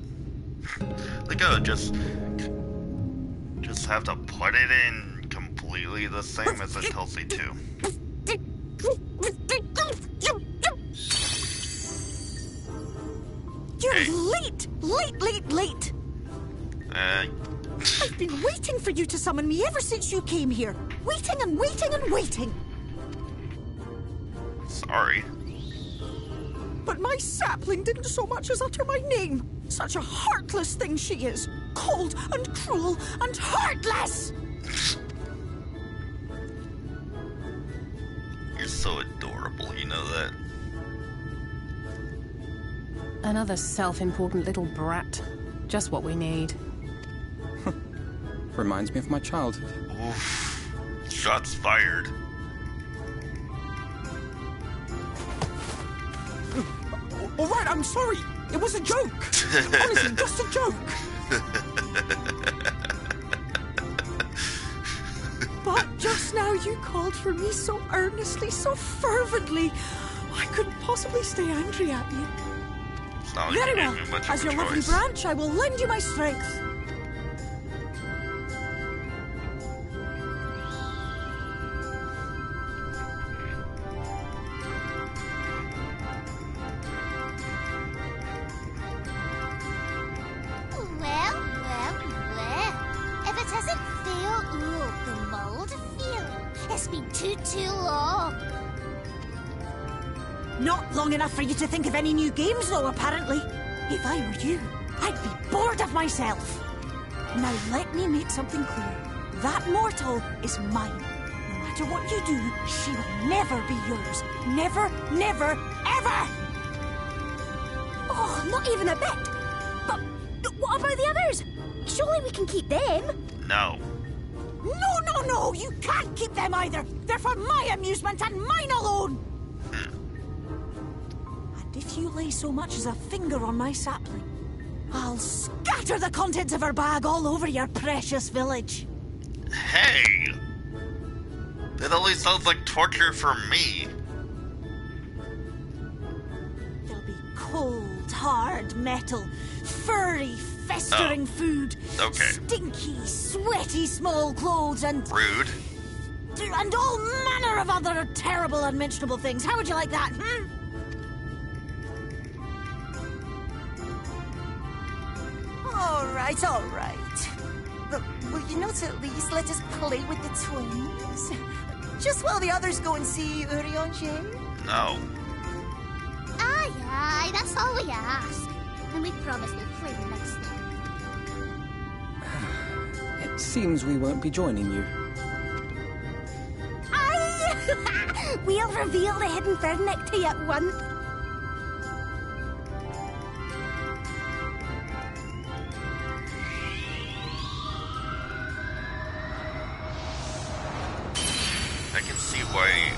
Like, oh, just have to put it in completely the same as it tells you to. You're late! Late! I've been waiting for you to summon me ever since you came here. Waiting and waiting and waiting. Sorry. But my sapling didn't so much as utter my name. Such a heartless thing she is. Cold and cruel and heartless! You're so adorable, you know that? Another self-important little brat. Just what we need. Reminds me of my childhood. Oof. Shots fired. All right, I'm sorry. It was a joke. Honestly, just a joke. But just now you called for me so earnestly, so fervently. I couldn't possibly stay angry at you. Very well. As your lovely branch, I will lend you my strength. Not long enough for you to think of any new games, though, apparently. If I were you, I'd be bored of myself. Now, let me make something clear. That mortal is mine. No matter what you do, she will never be yours. Never, never, ever! Oh, not even a bit. But what about the others? Surely we can keep them. No. No, you can't keep them either. They're for my amusement and mine alone. And if you lay so much as a finger on my sapling, I'll scatter the contents of her bag all over your precious village. Hey! That only sounds like torture for me. There'll be cold, hard metal, furry, festering food. Okay. Stinky, sweaty small clothes and... Rude. And all manner of other terrible, unmentionable things. How would you like that, All right. But will you not at least let us play with the twins? Just while the others go and see Urianger? No. Aye, that's all we ask. And we promise we'll play nicely. It seems we won't be joining you. Aye! We'll reveal the hidden Vernick to you at once. I can see why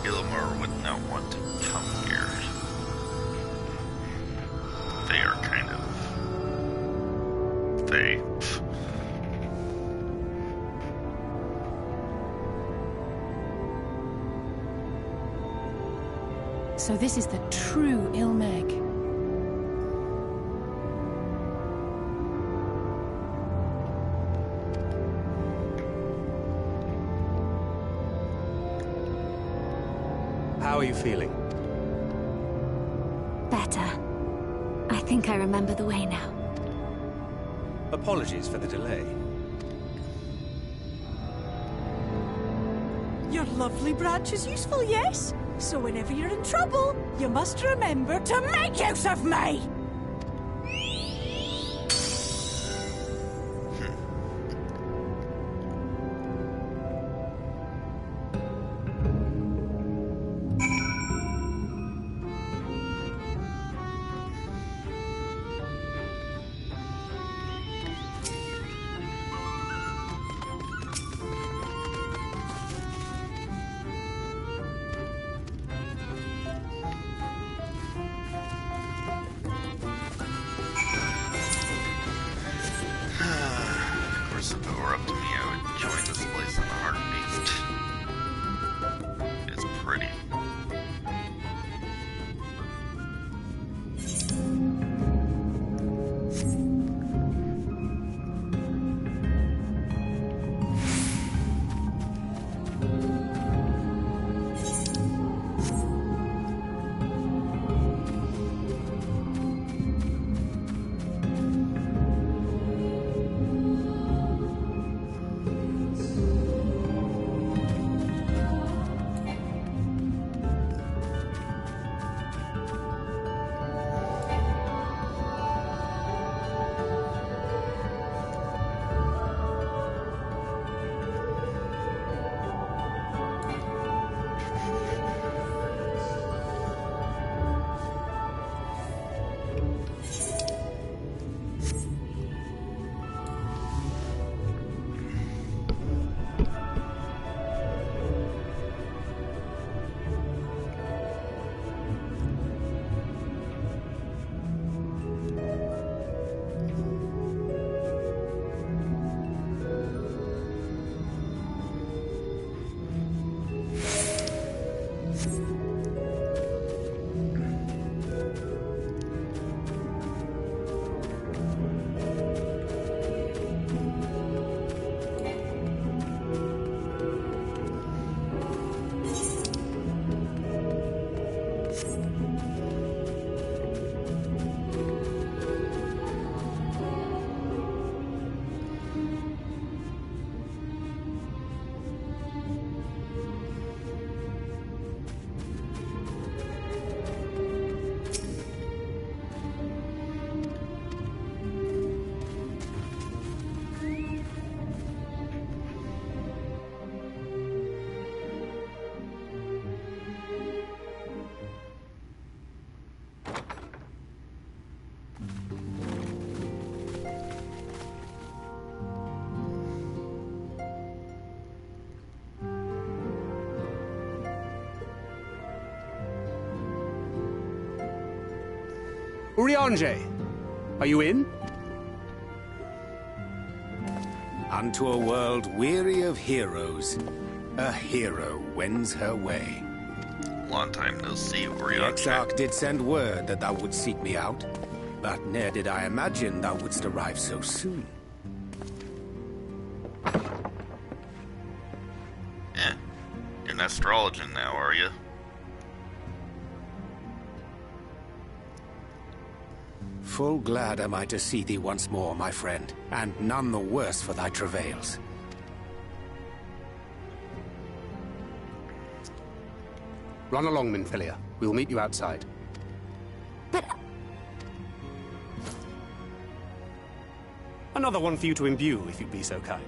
Ilmar would not want to come here. They are kind of... So this is the true Ilmeg. How are you feeling? Better. I think I remember the way now. Apologies for the delay. Your lovely branch is useful, yes? So whenever you're in trouble, you must remember to make use of me! If it were up to me, I would join this place in a heartbeat. It's pretty. Urianger, are you in? Unto a world weary of heroes, a hero wends her way. Long time no see, The Urianger. Exarch did send word that thou wouldst seek me out, but ne'er did I imagine thou wouldst arrive so soon. You're an astrologian now, are you? Full glad am I to see thee once more, my friend, and none the worse for thy travails. Run along, Minfilia. We'll meet you outside. But... Another one for you to imbue, if you'd be so kind.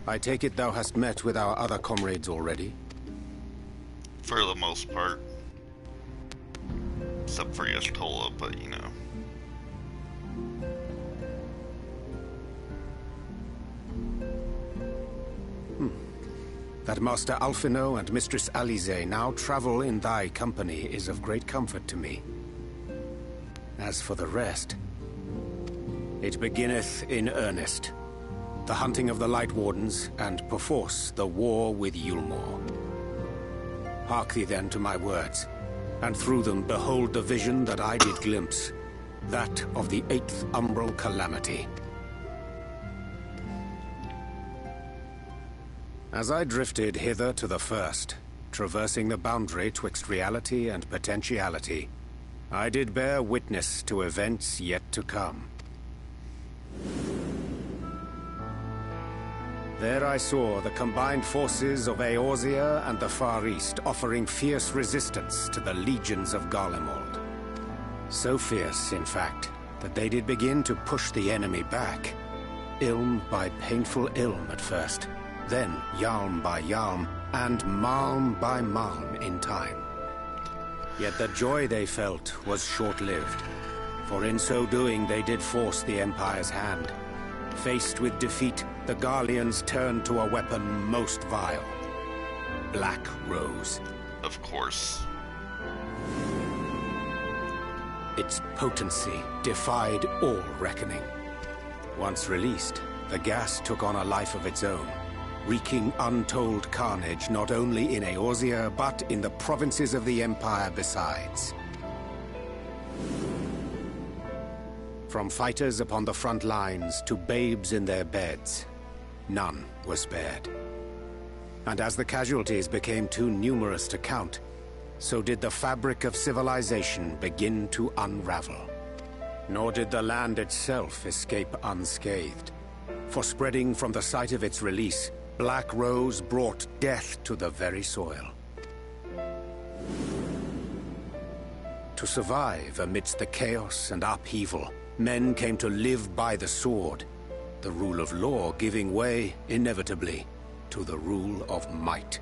I take it thou hast met with our other comrades already? For the most part. Except for Y'shtola, but you know. That Master Alphino and Mistress Alize now travel in thy company is of great comfort to me. As for the rest, it beginneth in earnest. The hunting of the Light Wardens, and perforce the war with Yulmore. Hark thee then to my words, and through them behold the vision that I did glimpse, that of the 8th Umbral Calamity. As I drifted hither to the first, traversing the boundary twixt reality and potentiality, I did bear witness to events yet to come. There I saw the combined forces of Eorzea and the Far East offering fierce resistance to the legions of Garlemald. So fierce, in fact, that they did begin to push the enemy back. Ilm by painful ilm at first, then Yalm by Yalm, and Malm by Malm in time. Yet the joy they felt was short-lived, for in so doing they did force the Empire's hand. Faced with defeat, the Garleans turned to a weapon most vile. Black Rose. Of course. Its potency defied all reckoning. Once released, the gas took on a life of its own, wreaking untold carnage not only in Eorzea, but in the provinces of the Empire besides. From fighters upon the front lines to babes in their beds, none were spared. And as the casualties became too numerous to count, so did the fabric of civilization begin to unravel. Nor did the land itself escape unscathed, for spreading from the site of its release, Black Rose brought death to the very soil. To survive amidst the chaos and upheaval, men came to live by the sword, the rule of law giving way, inevitably, to the rule of might.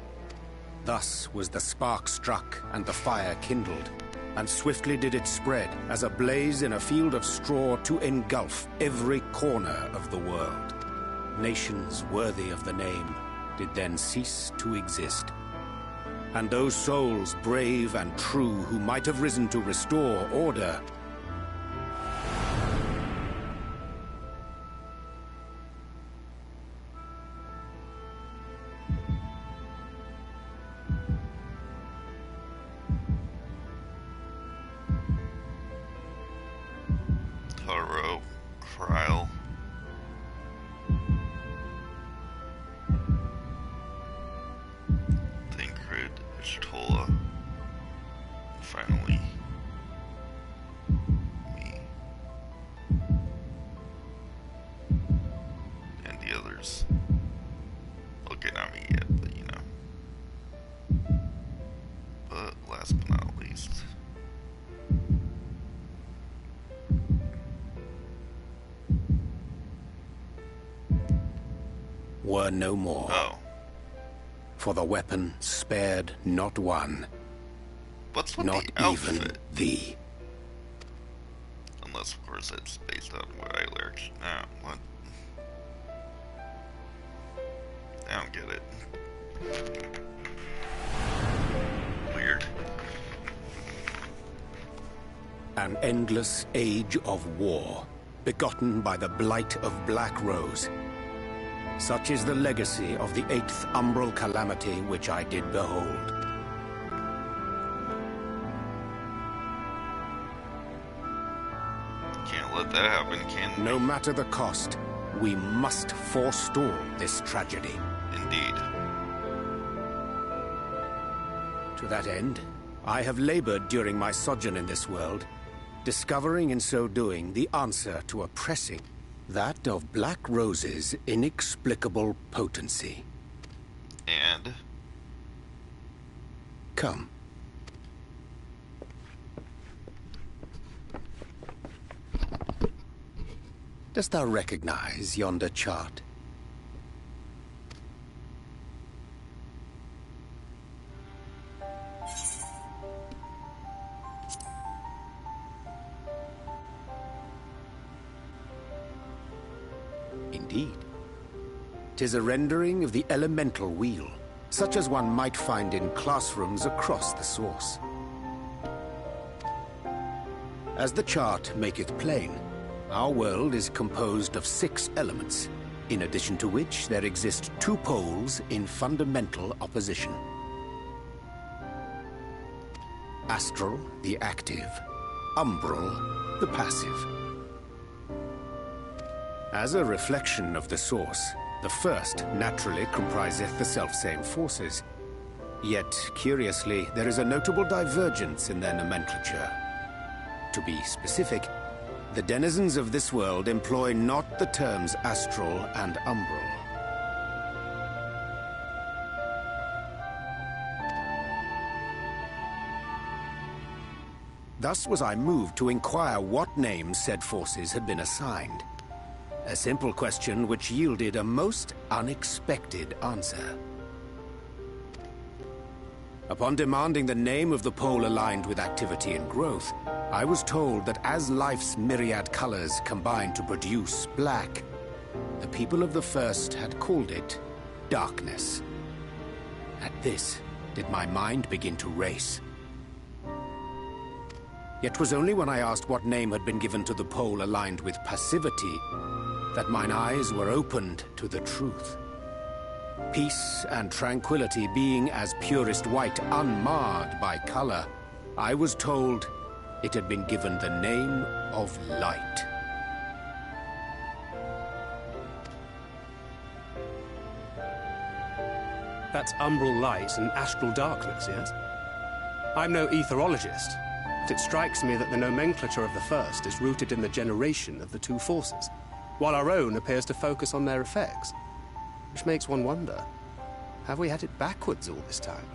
Thus was the spark struck and the fire kindled, and swiftly did it spread as a blaze in a field of straw to engulf every corner of the world. Nations worthy of the name did then cease to exist. And those souls brave and true who might have risen to restore order Taro, Kryle. Thancred, Y'shtola. Finally, me. And the others. Okay, not me yet, but you know. But last but not least. were no more. Oh. For the weapon spared not one. What's with not the outfit? even thee. Unless, of course, it's based on what I learned. No, what? I don't get it. Weird. An endless age of war, begotten by the blight of Black Rose. Such is the legacy of the 8th umbral calamity which I did behold. Can't let that happen, can we? No matter the cost, we must forestall this tragedy. Indeed. To that end, I have labored during my sojourn in this world, discovering in so doing the answer to a pressing, that of Black Rose's inexplicable potency. And? Come. Dost thou recognize yonder chart? Indeed. 'Tis a rendering of the elemental wheel, such as one might find in classrooms across the source. As the chart maketh plain, our world is composed of 6 elements, in addition to which there exist 2 poles in fundamental opposition. Astral, the active; umbral, the passive. As a reflection of the source, the first naturally compriseth the selfsame forces. Yet, curiously, there is a notable divergence in their nomenclature. To be specific, the denizens of this world employ not the terms astral and umbral. Thus was I moved to inquire what names said forces had been assigned. A simple question which yielded a most unexpected answer. Upon demanding the name of the pole aligned with activity and growth, I was told that as life's myriad colors combine to produce black, the people of the first had called it darkness. At this, did my mind begin to race. Yet 'twas only when I asked what name had been given to the pole aligned with passivity that mine eyes were opened to the truth. Peace and tranquility being as purest white, unmarred by color, I was told it had been given the name of light. That's umbral light and astral darkness, yes? I'm no etherologist, but it strikes me that the nomenclature of the first is rooted in the generation of the 2 forces, while our own appears to focus on their effects. Which makes one wonder, have we had it backwards all this time?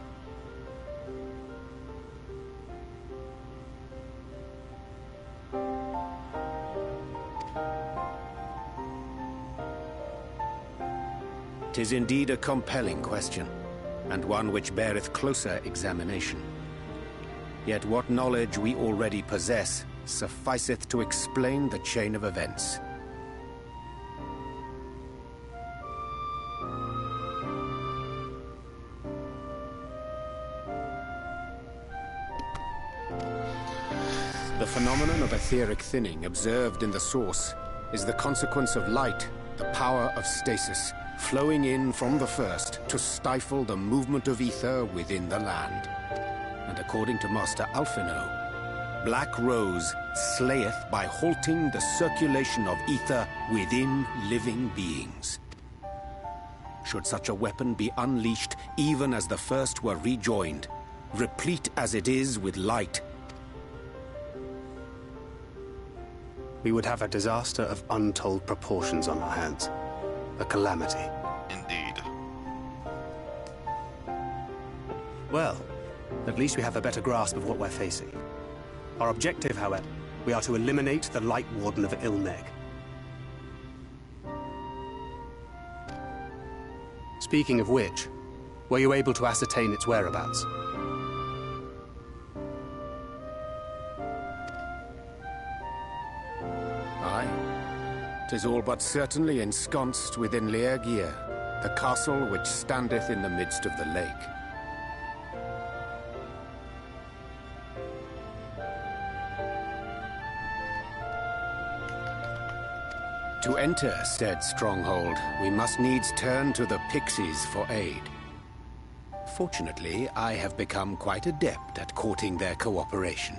"'Tis indeed a compelling question, and one which beareth closer examination. Yet what knowledge we already possess sufficeth to explain the chain of events. The phenomenon of etheric thinning observed in the source is the consequence of light, the power of stasis, flowing in from the first to stifle the movement of ether within the land. And according to Master Alphino, Black Rose slayeth by halting the circulation of ether within living beings. Should such a weapon be unleashed even as the first were rejoined, replete as it is with light, we would have a disaster of untold proportions on our hands. A calamity. Indeed. Well, at least we have a better grasp of what we're facing. Our objective, however, we are to eliminate the Light Warden of Ilneg. Speaking of which, were you able to ascertain its whereabouts? 'Tis all but certainly ensconced within Leergear, the castle which standeth in the midst of the lake. To enter said stronghold, we must needs turn to the Pixies for aid. Fortunately, I have become quite adept at courting their cooperation.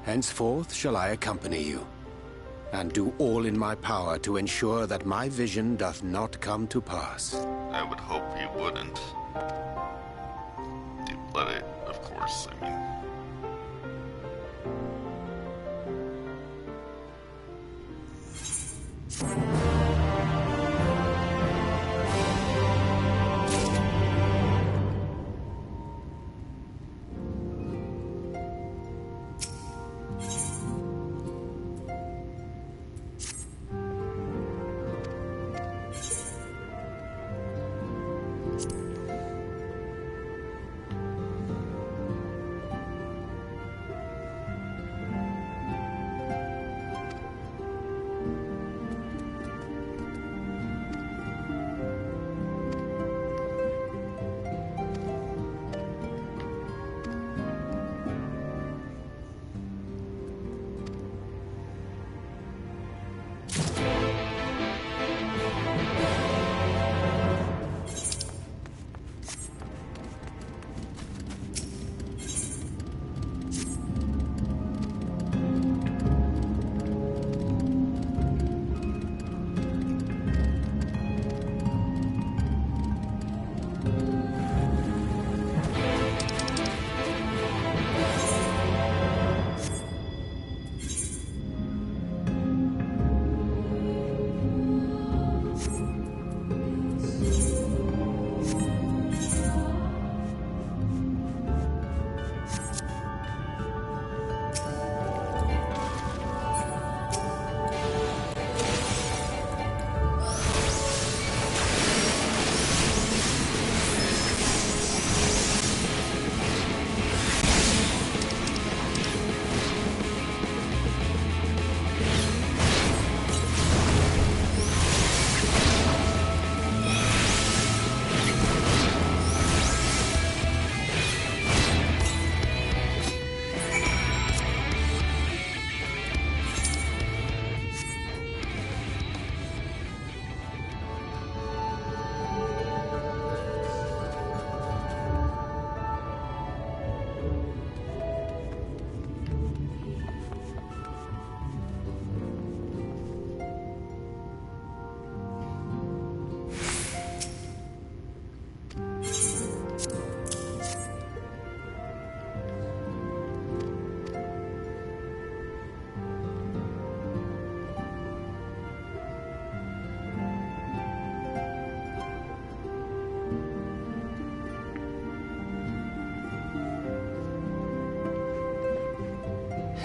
Henceforth shall I accompany you, and do all in my power to ensure that my vision doth not come to pass. I would hope you wouldn't. Do let it, of course, I mean.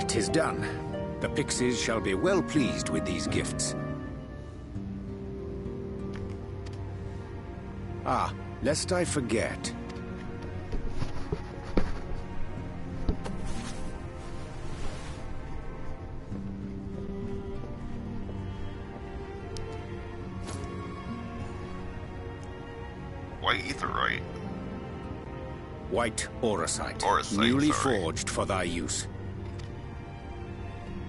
"'Tis done. The Pixies shall be well pleased with these gifts. Ah, lest I forget. White Aetheryte. White Auracite, Auracite, newly sorry. forged for thy use.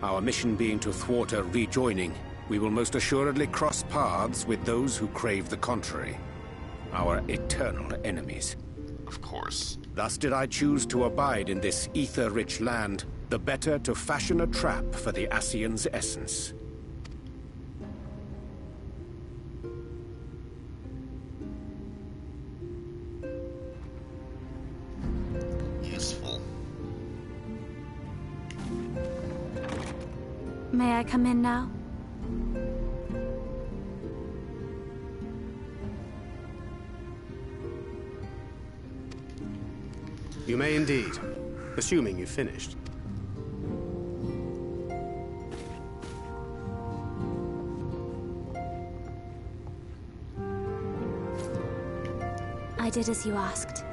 Our mission being to thwart a rejoining, we will most assuredly cross paths with those who crave the contrary. Our eternal enemies. Of course. Thus did I choose to abide in this ether-rich land, the better to fashion a trap for the Ascian's essence. Useful. May I come in now? You may indeed, assuming you've finished. I did as you asked.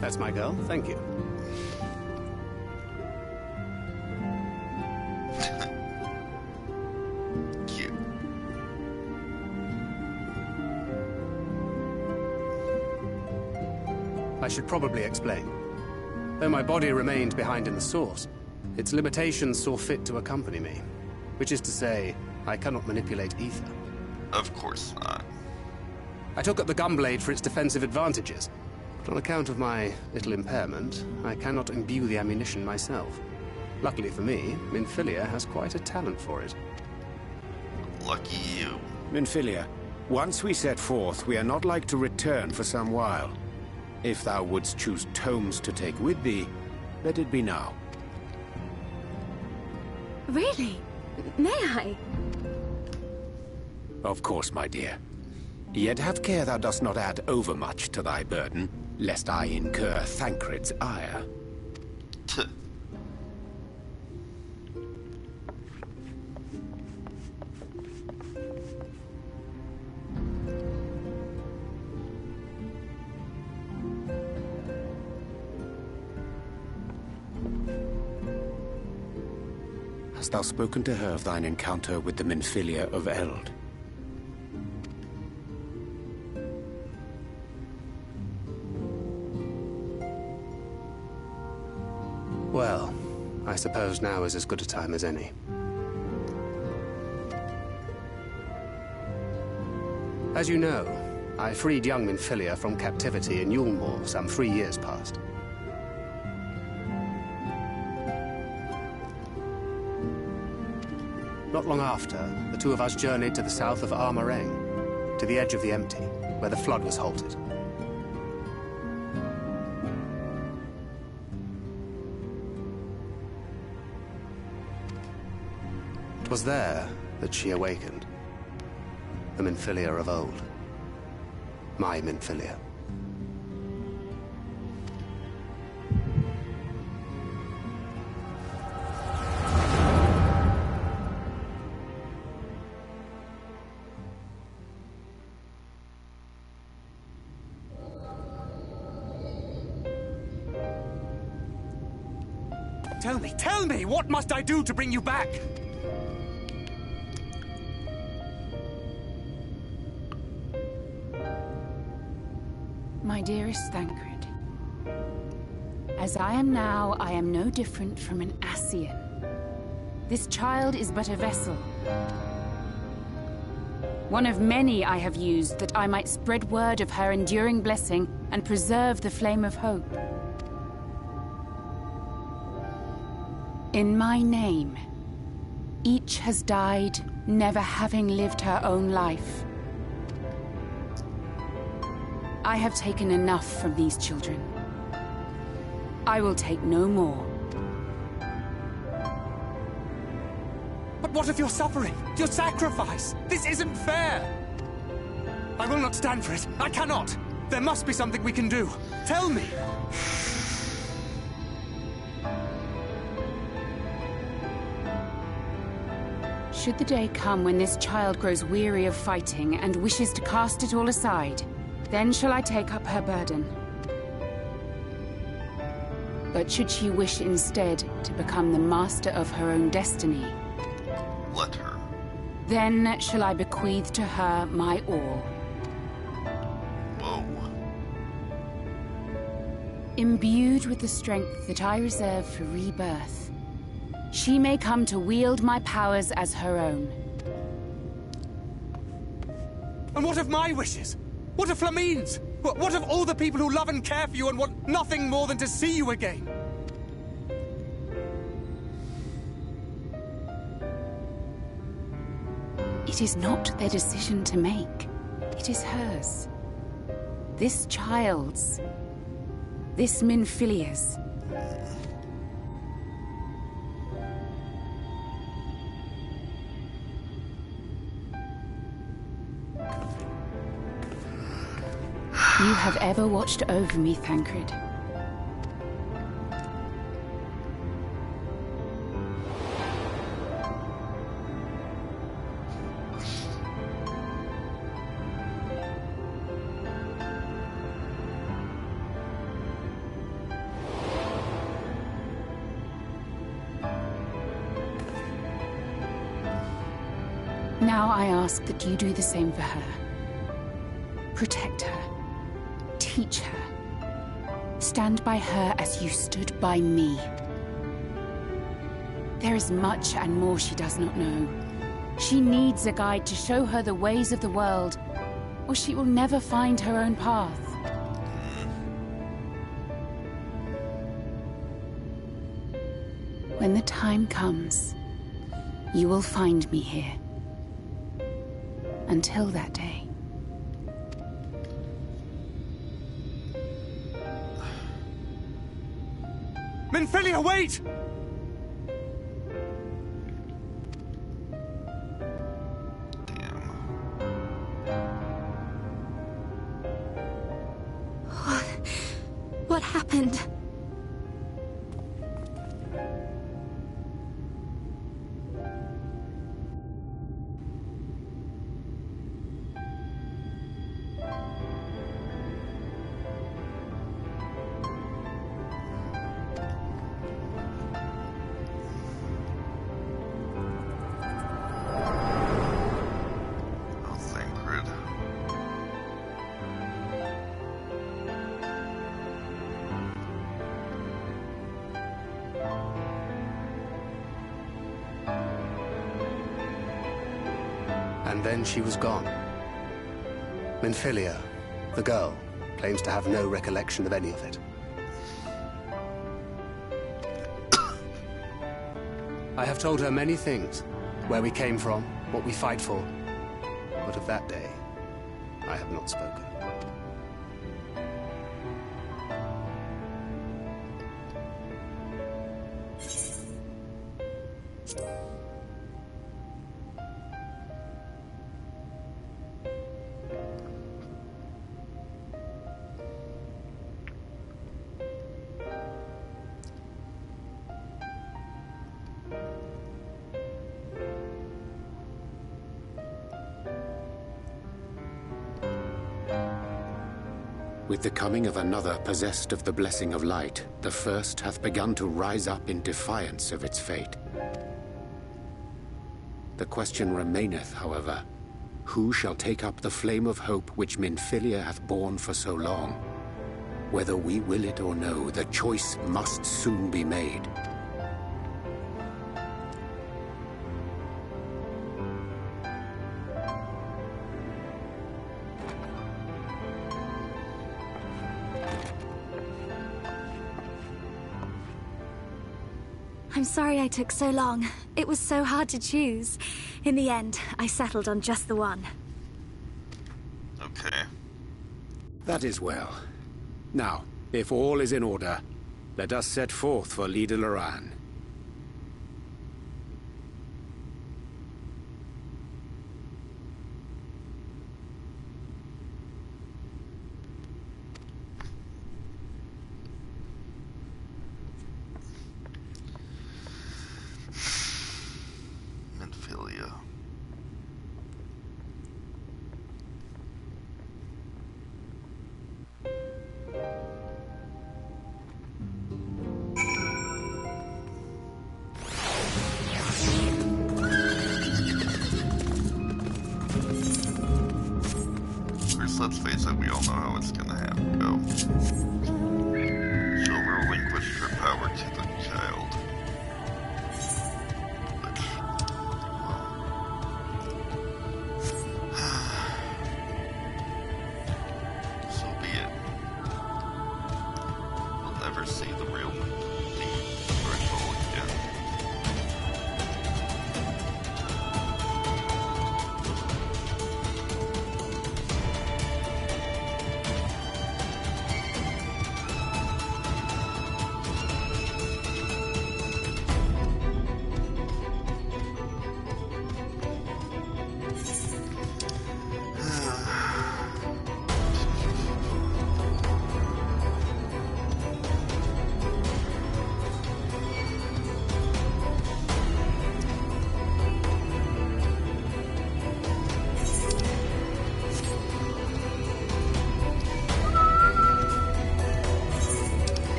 That's my girl, thank you. I should probably explain. Though my body remained behind in the source, its limitations saw fit to accompany me. Which is to say, I cannot manipulate ether. Of course not. I took up the gunblade for its defensive advantages, but on account of my little impairment, I cannot imbue the ammunition myself. Luckily for me, Minfilia has quite a talent for it. Lucky you. Minfilia, once we set forth, we are not like to return for some while. If thou wouldst choose tomes to take with thee, let it be now. Really? May I? Of course, my dear. Yet have care thou dost not add overmuch to thy burden, lest I incur Thancred's ire. Hast thou spoken to her of thine encounter with the Minfilia of Eld? Well, I suppose now is as good a time as any. As you know, I freed young Minfilia from captivity in Yulmore some 3 years past. Not long after, the two of us journeyed to the south of Armareng, to the edge of the Empty, where the flood was halted. It was there that she awakened. The Minfilia of old. My Minfilia. Tell me, what must I do to bring you back? My dearest Thancred, as I am now, I am no different from an Ascian. This child is but a vessel. One of many I have used that I might spread word of her enduring blessing and preserve the flame of hope. In my name, each has died, never having lived her own life. I have taken enough from these children. I will take no more. But what of your suffering? Your sacrifice? This isn't fair! I will not stand for it. I cannot! There must be something we can do. Tell me! Should the day come when this child grows weary of fighting and wishes to cast it all aside, then shall I take up her burden. But should she wish instead to become the master of her own destiny, let her. Then shall I bequeath to her my all. Whoa. Imbued with the strength that I reserve for rebirth, she may come to wield my powers as her own. And what of my wishes? What of Flamine's? What of all the people who love and care for you and want nothing more than to see you again? It is not their decision to make. It is hers. This child's. This Minfilia's. You have ever watched over me, Thancred. Now I ask that you do the same for her. Protect her. Teach her. Stand by her as you stood by me. There is much and more she does not know. She needs a guide to show her the ways of the world, or she will never find her own path. When the time comes, you will find me here. Until that day. Minfilia, wait! What happened? And then she was gone. Minfilia, the girl, claims to have no recollection of any of it. I have told her many things. Where we came from, what we fight for. But of that day, I have not spoken. With the coming of another possessed of the blessing of light, the first hath begun to rise up in defiance of its fate. The question remaineth, however, who shall take up the flame of hope which Minfilia hath borne for so long? Whether we will it or no, the choice must soon be made. I'm sorry I took so long. It was so hard to choose. In the end, I settled on just the one. Okay. That is well. Now, if all is in order, let us set forth for Lida Loran. Minfilia. First, let's face it, we all know how it's gonna go. She'll relinquish her power to the child. So be it. We'll never see the real Virgil again.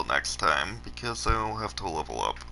until next time, because I'll have to level up.